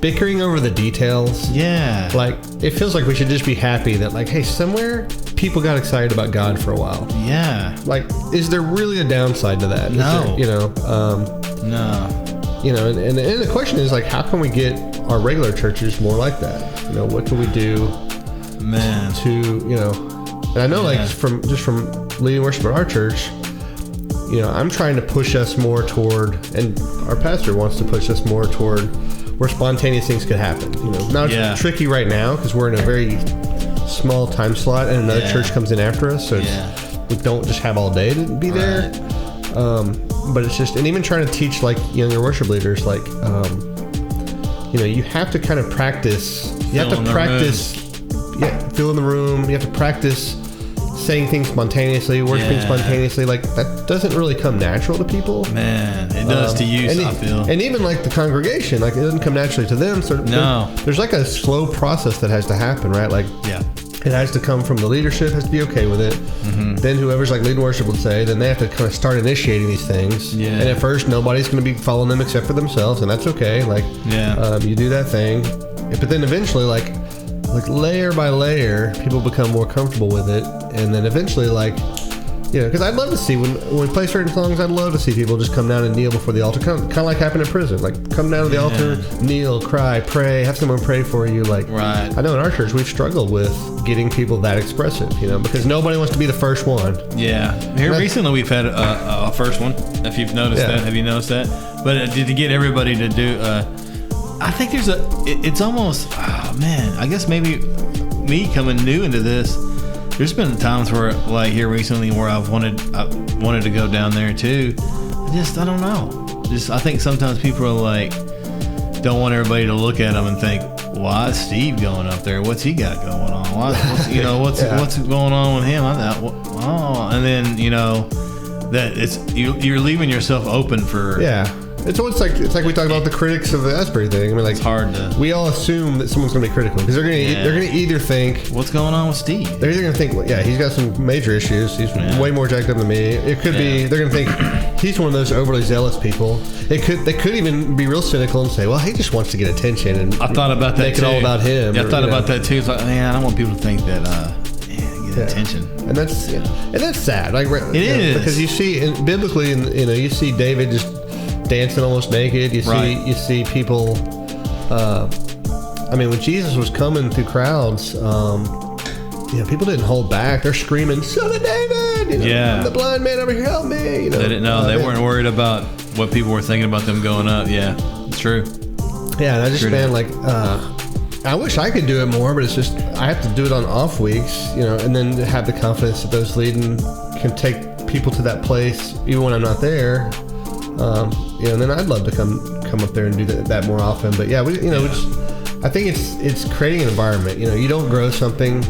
bickering over the details. Yeah. Like, it feels like we should just be happy that like, hey, somewhere people got excited about God for a while. Yeah. Like, is there really a downside to that? No. Is there, No. you know, and the question is, like, how can we get our regular churches more like that? You know, what can we do, Man, to, you know, and I know, like, from leading worship at our church, you know, I'm trying to push us more toward, and our pastor wants to push us more toward where spontaneous things could happen. You know, now it's tricky right now because we're in a very small time slot, and another church comes in after us, so we don't just have all day to be there. But it's just, and even trying to teach like younger worship leaders, like, you know, you have to kind of practice. You have to practice, fill in the room. You have to practice saying things spontaneously, worshiping spontaneously. Like, that doesn't really come natural to people. Man, it does to you, I feel. And even like the congregation, like, it doesn't come naturally to them. So there's like a slow process that has to happen, right? Like, it has to come from the leadership, has to be okay with it. Mm-hmm. Then whoever's like leading worship would say, then they have to kind of start initiating these things. Yeah. And at first, nobody's going to be following them except for themselves, and that's okay. Like, you do that thing, but then eventually, like layer by layer, people become more comfortable with it, and then eventually, like, you know, because I'd love to see when we play certain songs, I'd love to see people just come down and kneel before the altar, kind of like happened in prison. Like, come down to the altar, kneel, cry, pray, have someone pray for you. Like, I know in our church we've struggled with getting people that expressive, you know, because nobody wants to be the first one. Yeah. Here recently we've had a first one. If you've noticed that, have you noticed that? But to get everybody to do, I think it's almost, oh man, I guess maybe me coming new into this. There's been times where, like here recently, where I wanted to go down there too. I don't know. I think sometimes people are like, don't want everybody to look at them and think, why is Steve going up there? What's he got going on? What's going on with him? And then, you know, that you're leaving yourself open for It's like we talk about the critics of the Asbury thing. I mean, like, it's hard to. We all assume that someone's going to be critical because they're going to either think, what's going on with Steve? They're either going to think, well, he's got some major issues. He's way more jacked up than me. It could be they're going to think he's one of those overly zealous people. They could even be real cynical and say, well, he just wants to get attention, and I thought about that make too. it all about him. Yeah, I thought about that too. It's like, man, I don't want people to think that get attention, and that's sad. Like, it is, because you see biblically, you see David just dancing almost naked. You see people. I mean, when Jesus was coming through crowds, people didn't hold back. They're screaming, "Son of David!" I'm the blind man over here, help me! They didn't know. They weren't worried about what people were thinking about them going up. Yeah, it's true. Yeah, and I just I wish I could do it more, but it's just I have to do it on off weeks, and then have the confidence that those leading can take people to that place even when I'm not there. And then I'd love to come up there and do that more often. But yeah, I think it's creating an environment. You don't grow something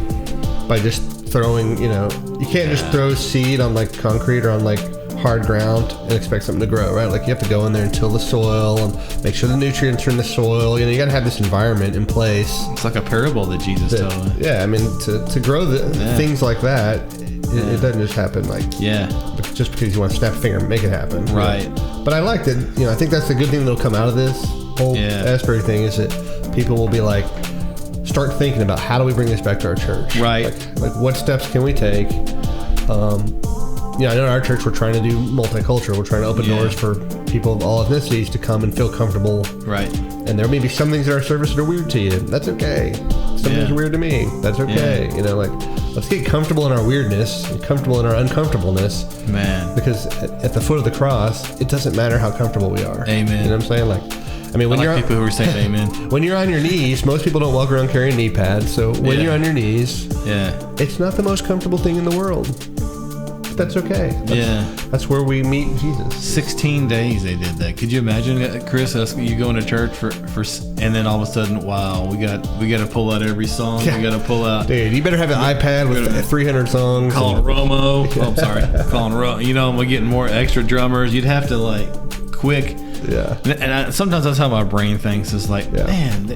by just throwing. You can't just throw seed on like concrete or on like hard ground and expect something to grow, right? Like, you have to go in there and till the soil and make sure the nutrients are in the soil. You got to have this environment in place. It's like a parable that Jesus told. Yeah, I mean, to grow things like that, it doesn't just happen just because you want to snap a finger and make it happen. Right. But I like that, I think that's a good thing that'll come out of this whole Asbury thing, is that people will be like, start thinking about, how do we bring this back to our church? Right. Like what steps can we take? I know in our church we're trying to do multicultural. We're trying to open doors for people of all ethnicities to come and feel comfortable. Right. And there may be some things in our service that are weird to you. That's okay. Some things are weird to me. That's okay. Let's get comfortable in our weirdness and comfortable in our uncomfortableness. Man. Because at the foot of the cross, it doesn't matter how comfortable we are. Amen. You know what I'm saying? When you're people who are saying amen. When you're on your knees, most people don't walk around carrying knee pads. So when you're on your knees, it's not the most comfortable thing in the world. But that's okay. That's where we meet Jesus. 16 days they did that. Could you imagine, Chris, you going to church for and then all of a sudden, wow, we got to pull out every song. We got to pull out. Dude, you better have an iPad with 300 songs. Calling Romo. Oh, I'm sorry. Calling Romo. We're getting more extra drummers. You'd have to quick. Yeah. And sometimes that's how my brain thinks. Is man,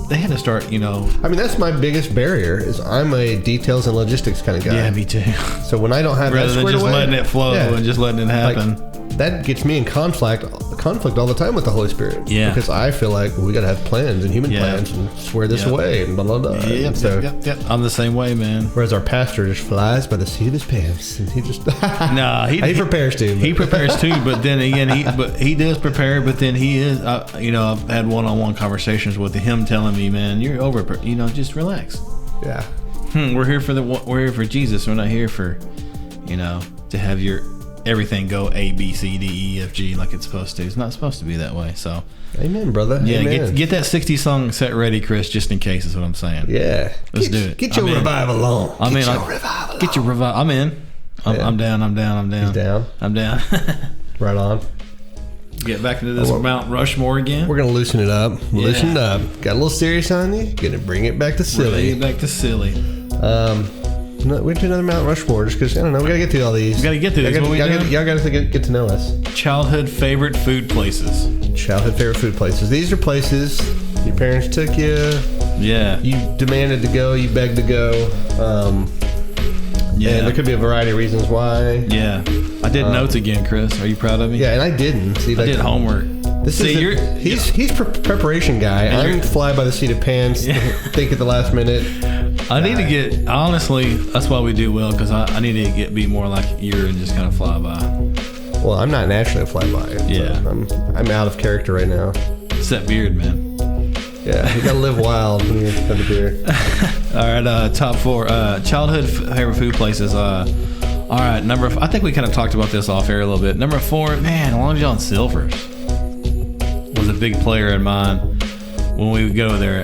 they had to start, I mean, that's my biggest barrier, is I'm a details and logistics kind of guy. Yeah, me too. So when I don't have rather that than just away, letting it flow and just letting it happen. that gets me in conflict all the time with the Holy Spirit. Yeah. Because I feel like we got to have plans and human Yeah. plans and swear this away and blah, blah, blah. Yep, And so, yep. I'm the same way, man. whereas our pastor just flies by the seat of his pants and he just Nah, he prepares too. He prepares too, but then again, he does prepare. But then he is, I've had one-on-one conversations with him, telling me, man, you're over. Just relax. Yeah. We're here for Jesus. We're not here for, to have your everything go A, B, C, D, E, F, G like it's supposed to. It's not supposed to be that way. So, amen, brother. yeah, amen. get that 60 song set ready, Chris, just in case is what I'm saying. Yeah. Let's do it. Get your revival on. Get your revival. I'm in. I'm down. He's down. I'm down. Right on. Get back into this Mount Rushmore again. We're going to loosen it up. Loosen it up. Got a little serious on you. Going to bring it back to silly. Bring it back to silly. We do another Mount Rushmore just because, I don't know, we got to get through all these. We got to get through this. Y'all got to get to know us. Childhood favorite food places. Childhood favorite food places. These are places your parents took you. Yeah. You demanded to go. You begged to go. Yeah. And there could be a variety of reasons why. Yeah. I did notes again, Chris. Are you proud of me? Yeah, and I didn't. See, I did homework. He's preparation guy. I'm fly by the seat of pants. Think at the last minute. I need to get, honestly, that's why we do well, because I need to be more like you and just kind of fly by. Well, I'm not naturally a fly by. Yeah. So I'm out of character right now. It's that beard, man. Yeah, you gotta live wild when you have a beard. All right, top 4. Childhood favorite food places. All right, I think we kind of talked about this off air a little bit. Number 4, man, Long John Silver's was a big player in mine when we would go there.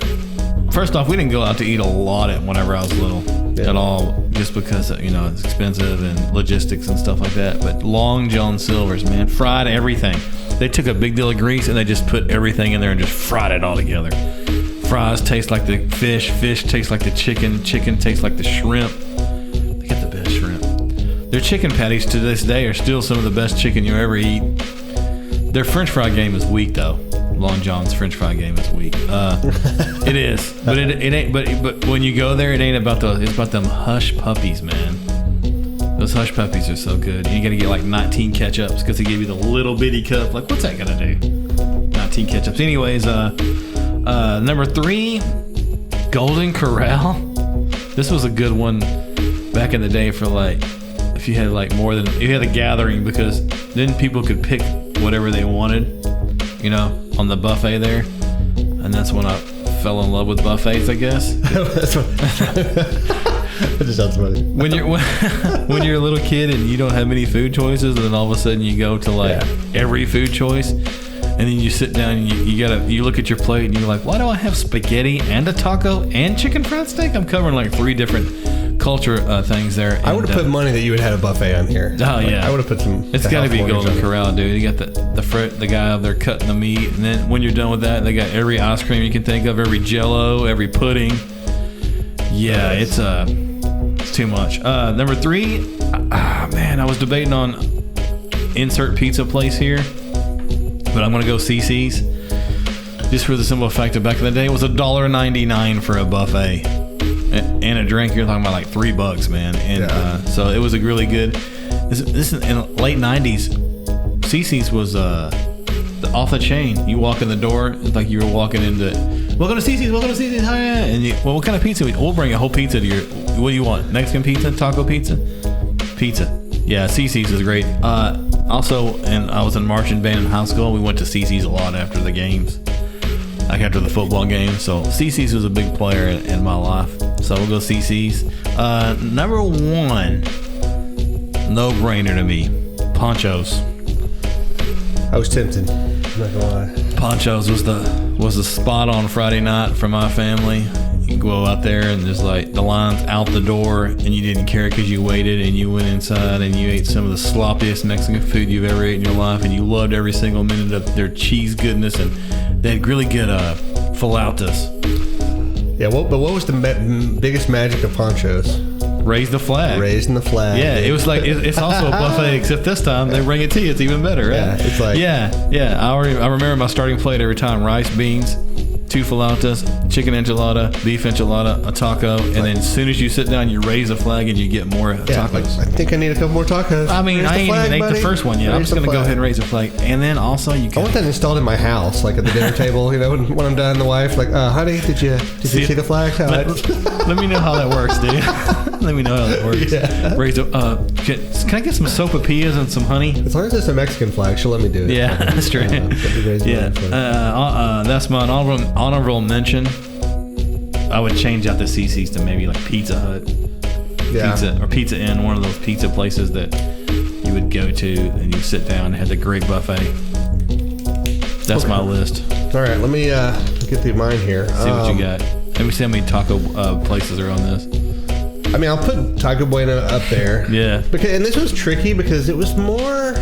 First off, we didn't go out to eat a lot whenever I was little at all, just because it's expensive and logistics and stuff like that. But Long John Silver's, man, fried everything. They took a big deal of grease and they just put everything in there and just fried it all together. Fries taste like the fish tastes like the chicken tastes like the shrimp. They got the best shrimp. Their chicken patties to this day are still some of the best chicken you ever eat. Their French fry game is weak though. Long John's French fry game is weak. It is, but it ain't. But when you go there, it ain't about it's about them hush puppies, man. Those hush puppies are so good. You gotta get like 19 ketchups because they give you the little bitty cup. Like, what's that gonna do? 19 ketchups. Anyways, number 3, Golden Corral. This was a good one back in the day for like if you had like more than you had a gathering, because then people could pick whatever they wanted. On the buffet there, and that's when I fell in love with buffets, I guess. That's what. That just sounds funny. When you're a little kid and you don't have many food choices, and then all of a sudden you go to every food choice, and then you sit down and you look at your plate and you're like, why do I have spaghetti and a taco and chicken fried steak? I'm covering like 3 different culture things there. I would have put money that you would have had a buffet on here. Oh yeah, I would have put some. It's got to be Golden Corral, dude. You got the guy out there cutting the meat, and then when you're done with that, they got every ice cream you can think of, every Jello, every pudding. Yeah, nice. It's too much. Number 3, man, I was debating on insert pizza place here, but I'm gonna go CC's, just for the simple fact that back in the day it was $1.99 for a buffet. And a drink, you're talking about like $3, man. And so it was a really good. This in the late '90s. CC's was off the chain. You walk in the door, it's like you were walking into. Welcome to CC's. Welcome to CC's. And what kind of pizza? We'll bring a whole pizza to your. What do you want? Mexican pizza? Taco pizza? Pizza. Yeah, CC's is great. Also, and I was in marching band in high school. We went to CC's a lot after the games. Like after the football game. So CC's was a big player in my life. So we'll go CC's. Number 1, no brainer to me, Ponchos. I was tempted. I'm not gonna lie. Ponchos was the spot on Friday night for my family. You go out there and there's like the line's out the door, and you didn't care because you waited and you went inside and you ate some of the sloppiest Mexican food you've ever ate in your life, and you loved every single minute of their cheese goodness, and they had really good flautas. Yeah, but what was the biggest magic of Ponchos? Raise the flag. Raising the flag. Yeah, it was like it's also a buffet, except this time they bring it to you. It's even better, right? Yeah, it's like yeah. I remember my starting plate every time: rice, beans, 2 flautas, chicken enchilada, beef enchilada, a taco, and then as soon as you sit down, you raise a flag and you get more tacos. I think I need a couple more tacos. I mean, I ain't even ate the first one yet. I'm just going to go ahead and raise a flag. And then also you I want that installed in my house, like at the dinner table, when I'm done, the wife, like, honey, did you see the flag? Let me know how that works, dude. Let me know how that works. Yeah. Raise a, can I get some sopapillas and some honey? As long as it's a Mexican flag, she'll let me do it. Yeah, that's true. That's my honorable mention. I would change out the CC's to maybe like Pizza Hut. Pizza Inn, one of those pizza places that you would go to and you sit down and had the great buffet. That's my list. All right, let me get through mine here. See what you got. Let me see how many taco places are on this. I mean, I'll put Taco Bueno up there. Yeah. And this was tricky because it was more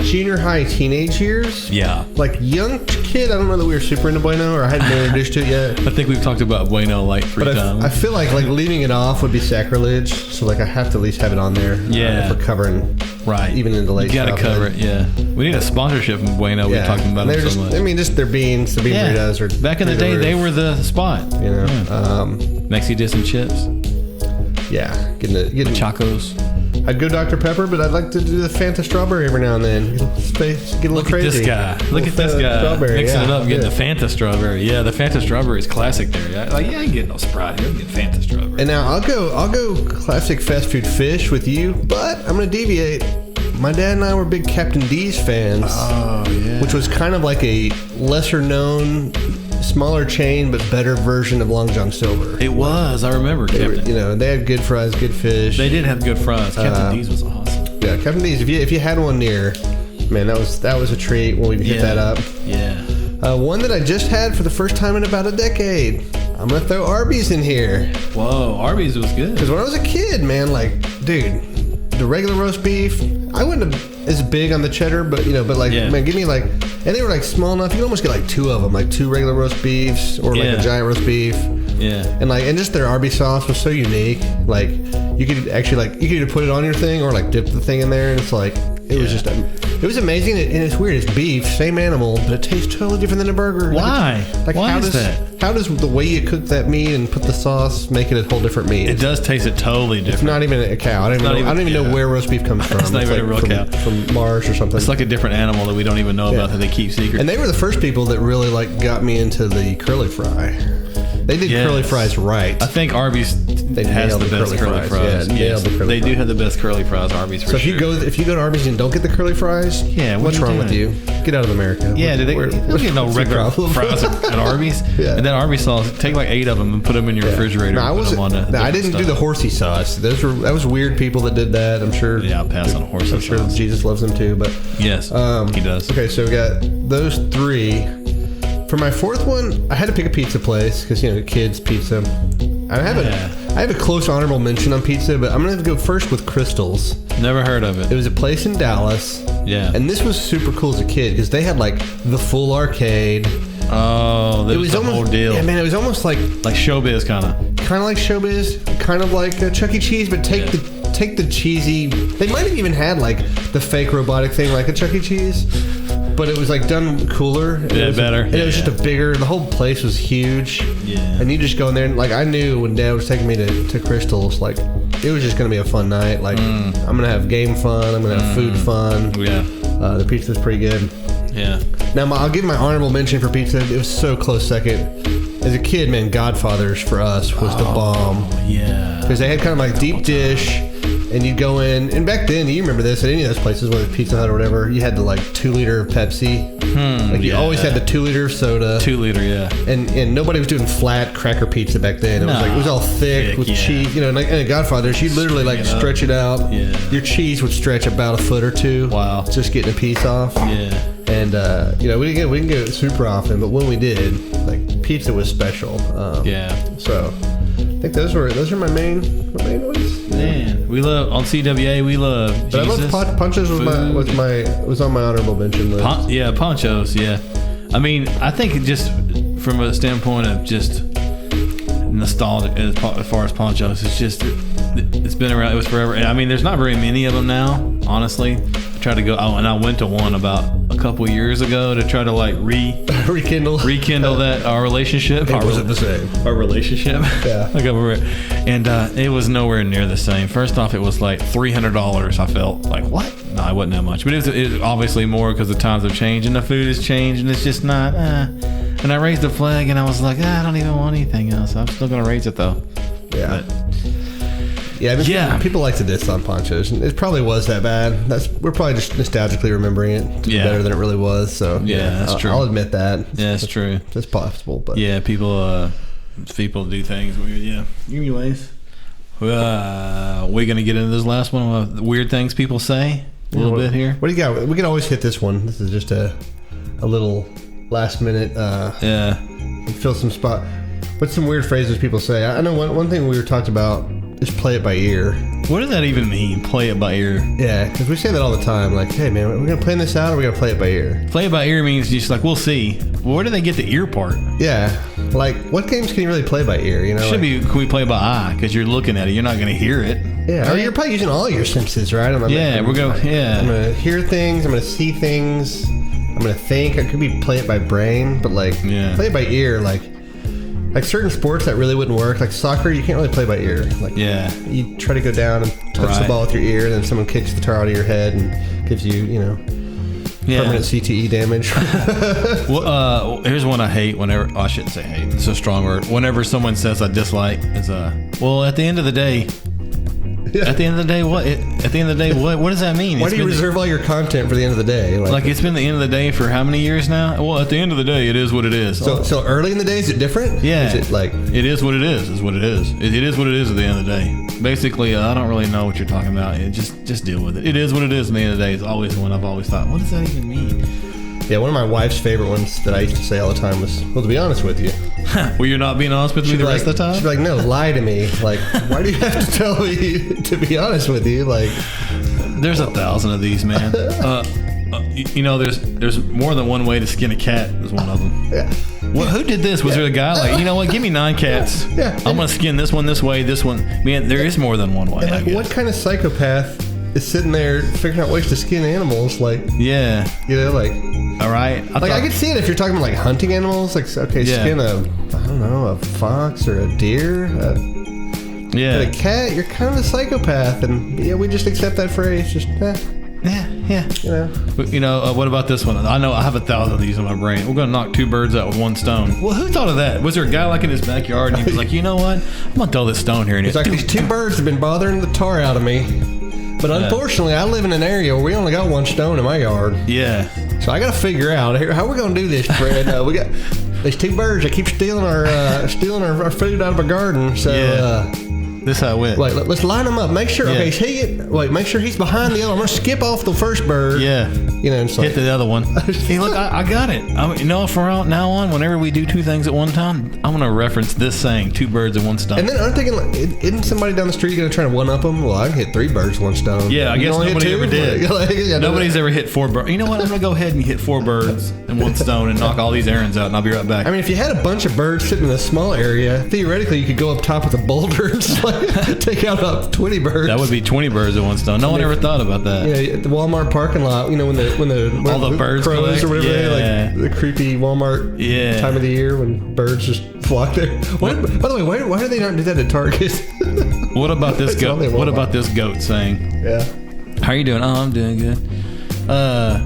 junior high, teenage years. Yeah. Like young kid, I don't know that we were super into Bueno or I hadn't been introduced to it yet. I think we've talked about Bueno like 3 times. I feel like leaving it off would be sacrilege. So like I have to at least have it on there. Yeah. If we're covering even into late. You gotta cover it. Yeah. We need a sponsorship from Bueno. We're talking about them so much. I mean, just their beans, the bean burritos. Or back in the day, they were the spot. You know. Mexi dips and chips. Yeah. Getting Chacos. I'd go Dr. Pepper, but I'd like to do the Fanta strawberry every now and then. Get a little crazy. Look at this guy. Mixing it up, getting the Fanta strawberry. Yeah, the Fanta strawberry is classic there. I ain't getting no Sprite here. I'm getting Fanta strawberry. And now I'll go classic fast food fish with you, but I'm going to deviate. My dad and I were big Captain D's fans. Oh, yeah. Which was kind of like a lesser known, smaller chain, but better version of Long John Silver. It was. I remember Captain. They had good fries, good fish. They did have good fries. Captain D's was awesome. Yeah, Captain D's. If you had one near, man, that was a treat when we hit that up. Yeah. One that I just had for the first time in about a decade. I'm gonna throw Arby's in here. Whoa, Arby's was good. Because when I was a kid, man, dude, the regular roast beef, I wouldn't have as big on the cheddar, man, give me and they were small enough. You could almost get 2 of them, 2 regular roast beefs or a giant roast beef. Yeah. And just their Arby's sauce was so unique. You could actually you could either put it on your thing or dip the thing in there, and it's it was amazing. And it's weird. It's beef, same animal, but it tastes totally different than a burger. Why? Why is that? How does the way you cook that meat and put the sauce make it a whole different meat? It does taste totally different. It's not even a cow. I don't even know where roast beef comes from. It's not even a real cow. From Mars or something. It's like a different animal that we don't even know about that they keep secret. And they were the first people that really got me into the curly fry. They did curly fries right. I think Arby's has the best curly fries. They do have the best curly fries. Arby's for sure. So if you go to Arby's and don't get the curly fries, what's wrong with you? Get out of America. Yeah, they don't get no regular fries at Arby's. Yeah. And then Arby's sauce, take 8 of them and put them in your refrigerator. No, I didn't do the horsey sauce. That was weird people that did that. I'm sure. Yeah, I'll pass on horsey sauce. I'm sure Jesus loves them too. But yes, he does. Okay, so we got those 3. For my 4th one, I had to pick a pizza place because kids pizza. I have a close honorable mention on pizza, but I'm gonna go first with Crystal's. Never heard of it. It was a place in Dallas. Yeah. And this was super cool as a kid because they had the full arcade. Oh, that was the whole deal. Yeah, man, it was almost like Showbiz kind of like Showbiz, kind of like Chuck E. Cheese, but take the cheesy. They might have even had the fake robotic thing like a Chuck E. Cheese. But it was done cooler. Better. And it was just the whole place was huge. Yeah. And you just go in there and I knew when Dad was taking me to Crystal's, it was just going to be a fun night. I'm going to have game fun. I'm going to have food fun. Yeah. The pizza's pretty good. Yeah. Now I'll give my honorable mention for pizza. It was so close second. As a kid, man, Godfather's for us was the bomb. Yeah. Because they had kind of deep dish. And you'd go in, and back then, you remember this, at any of those places, whether Pizza Hut or whatever, you had the 2-liter Pepsi. You always had the 2-liter soda. 2-liter, yeah. And nobody was doing flat cracker pizza back then. It was all thick with cheese. And at Godfather's, you'd literally stretch it out. Yeah. Your cheese would stretch about a foot or 2. Wow. Just getting a piece off. Yeah. And we didn't get it super often, but when we did, pizza was special. So I think those are my main ones. Man, we love on CWA. We love Jesus. But I love Ponchos was on my honorable mention list. Ponchos. Yeah, I mean, I think just from a standpoint of just nostalgia as far as Ponchos, it's been around. It was forever. I mean, there's not very many of them now, honestly. Try to go. Oh, and I went to one about a couple years ago to try to like rekindle that our relationship. It wasn't the same. Our relationship. Yeah. Like over it, and it was nowhere near the same. First off, it was like $300. I felt like what? No, it wasn't that much, but it was obviously more because the times have changed and the food has changed, and it's just not. And I raised the flag, and I was like, I don't even want anything else. I'm still gonna raise it though. Yeah. But, yeah, I mean, people like to diss on ponchos. It probably was that bad. We're probably just nostalgically remembering it to be better than it really was. So that's true. I'll admit that. Yeah, it's true. It's possible, but yeah, people do things weird. Yeah. Anyways, we're gonna get into this last one. Weird things people say a little bit here. What do you got? We can always hit this one. This is just a little last minute. Fill some spot. What's some weird phrases people say? I know one thing we were talked about is play it by ear. What does that even mean? Play it by ear? Yeah, because we say that all the time. Like, hey man, we're gonna plan this out, or we're gonna play it by ear. Play it by ear means just like we'll see. Well, where do they get the ear part? Yeah, like what games can you really play by ear? You know, can we play by eye? Because you're looking at it, you're not gonna hear it. Yeah, or you're probably using all your senses, right? I'm gonna hear things. I'm gonna see things. I'm gonna think. I could be play it by brain, but like play it by ear, like certain sports that really wouldn't work, like soccer, you can't really play by ear. Like you try to go down and touch the ball with your ear, and then someone kicks the tar out of your head and gives you, permanent CTE damage. Well, here's one I hate. Whenever I shouldn't say hate. It's a strong word. Whenever someone says I dislike, is well, at the end of the day. Yeah. At the end of the day, what? At the end of the day, what does that mean? Why do you reserve all your content for the end of the day? Like it's been the end of the day for how many years now? Well, at the end of the day, it is what it is. So early in the day, is it different? Yeah. Is it like it is what it is what it is. It is what it is at the end of the day. Basically, I don't really know what you're talking about. Just deal with it. It is what it is at the end of the day. It's always the one I've always thought. What does that even mean? Yeah, one of my wife's favorite ones that I used to say all the time was, well, to be honest with you. Well, you're not being honest with me the rest of the time? She'd be like, no, lie to me. Like, why do you have to tell me to be honest with you? Like, there's 1,000 of these, man. There's more than one way to skin a cat is one of them. Yeah. Well, who did this? Was there a guy like, you know what, give me 9 cats. Yeah. I'm going to skin this one this way, this one. Man, there is more than one way, I guess. What kind of psychopath is sitting there figuring out ways to skin animals? Like, yeah. All right. I could see it if you're talking about like hunting animals. Like, okay, skin a fox or a deer. But a cat, you're kind of a psychopath, and we just accept that phrase. Just what about this one? I know I have 1,000 of these in my brain. We're gonna knock 2 birds out with 1 stone. Well, who thought of that? Was there a guy like in his backyard and he was like, you know what? I'm gonna throw this stone here. And he's like, these 2 birds have been bothering the tar out of me. But unfortunately, I live in an area where we only got 1 stone in my yard. Yeah. So I got to figure out how we're going to do this, Fred. We got these 2 birds that keep stealing our food out of our garden. So this is how it went. Wait, let's line them up. Make sure. Yeah. Okay, make sure he's behind the other. I'm going to skip off the first bird. Yeah. And hit the other one. Hey, look, I got it. From now on, whenever we do 2 things at one time, I'm going to reference this saying, 2 birds in 1 stone. And then I'm thinking, like, isn't somebody down the street going to try to one-up them? Well, I can hit 3 birds in 1 stone. Yeah, I guess nobody ever did. Nobody's ever hit 4 birds. You know what? I'm going to go ahead and hit 4 birds in 1 stone and knock all these errands out, and I'll be right back. I mean, if you had a bunch of birds sitting in a small area, theoretically, you could go up top with a boulder and just, like, take out about 20 birds. That would be 20 birds in 1 stone. No one ever thought about that. Yeah, at the Walmart parking lot, when the birds crows or whatever, like the creepy Walmart time of the year when birds just flock there. By the way, why do they not do that at Target? What about this goat? What about this goat saying? Yeah. How are you doing? Oh, I'm doing good. I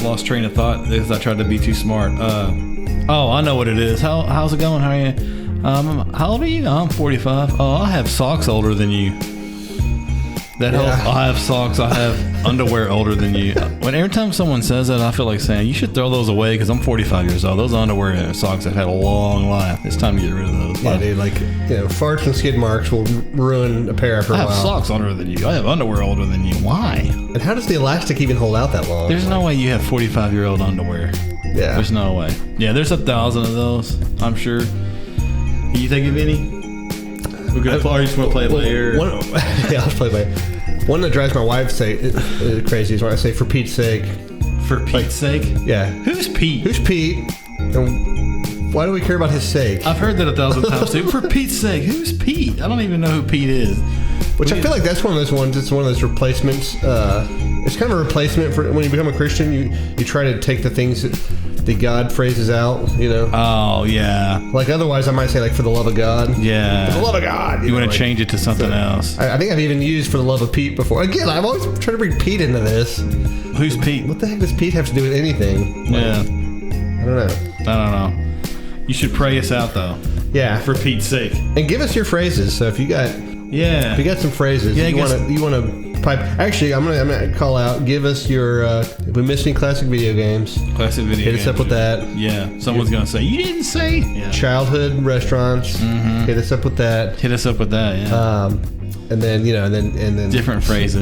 lost train of thought because I tried to be too smart. I know what it is. How's it going? How are you? How old are you? I'm 45. Oh, I have socks older than you. That helps. I have socks. I have underwear older than you. Every time someone says that, I feel like saying, you should throw those away because I'm 45 years old. Those underwear and socks have had a long life. It's time to get rid of those. Yeah, dude, farts and skid marks will ruin a pair after a while. I have socks older than you. I have underwear older than you. Why? And how does the elastic even hold out that long? There's no way you have 45-year-old underwear. Yeah. There's no way. Yeah, there's 1,000 of those, I'm sure. Can you think of any? We're going to play, or you just want to play later? Let's play later. One that drives my wife crazy is when I say, for Pete's sake. For Pete's sake? Yeah. Who's Pete? Who's Pete? And why do we care about his sake? I've heard that 1,000 times too. For Pete's sake, who's Pete? I don't even know who Pete is. Which I feel like that's one of those ones. It's one of those replacements. It's kind of a replacement for when you become a Christian. You try to take the things that God phrases out. You know. Oh yeah. Like otherwise, I might say like for the love of God. Yeah. For the love of God. You want to change it to something else. I think I've even used for the love of Pete before. Again, I've always tried to bring Pete into this. Who's Pete? What the heck does Pete have to do with anything? Yeah. I don't know. You should pray us out though. Yeah. For Pete's sake. And give us your phrases. So if you got some phrases, you want to pipe. Actually, I'm gonna call out. Give us your. If we missed any classic video games. Hit us up with that. Yeah. Someone's gonna say you didn't say. Yeah. Childhood restaurants. Mm-hmm. Hit us up with that. Yeah. And then and then different phrases.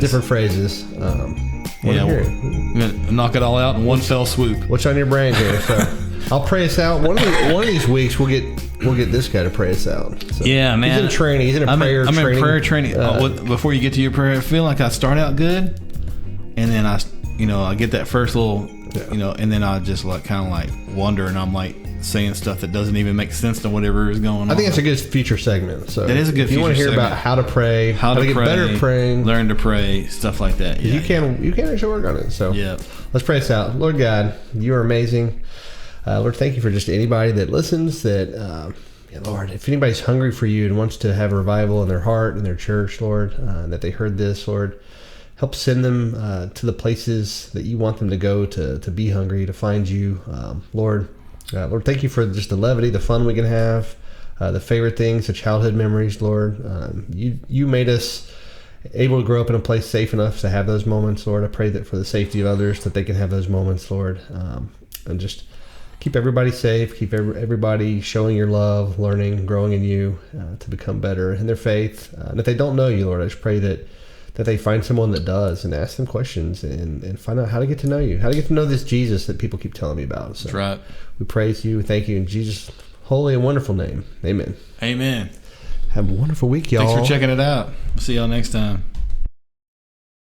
We're gonna knock it all out in one fell swoop. What's on your brain here? So. I'll pray us out. One of these weeks, we'll get this guy to pray us out. So, yeah, man. He's in training. He's in I'm prayer training. in prayer training. Before you get to your prayer, I feel like I start out good, and then I get that first little, and then I just kind of wonder, and I'm saying stuff that doesn't even make sense to whatever is going on. I think that's a good future segment. So it is a good. If you want to hear segment. about how to pray, how to get better at praying, learn to pray, stuff like that. Yeah, you can actually work on it. So yeah, let's pray us out. Lord God, you are amazing. Lord, thank you for just anybody that listens. That Lord, if anybody's hungry for you and wants to have a revival in their heart and their church, Lord, that they heard this, Lord, help send them to the places that you want them to go to be hungry, to find you, Lord. Lord, thank you for just the levity, the fun we can have, the favorite things, the childhood memories, Lord. You made us able to grow up in a place safe enough to have those moments, Lord. I pray that for the safety of others, that they can have those moments, Lord, and just keep everybody safe, keep everybody showing your love, learning, growing in you to become better in their faith. And if they don't know you, Lord, I just pray that they find someone that does and ask them questions and find out how to get to know you, how to get to know this Jesus that people keep telling me about. So that's right. We praise you. Thank you in Jesus' holy and wonderful name. Amen. Amen. Have a wonderful week, y'all. Thanks for checking it out. See y'all next time.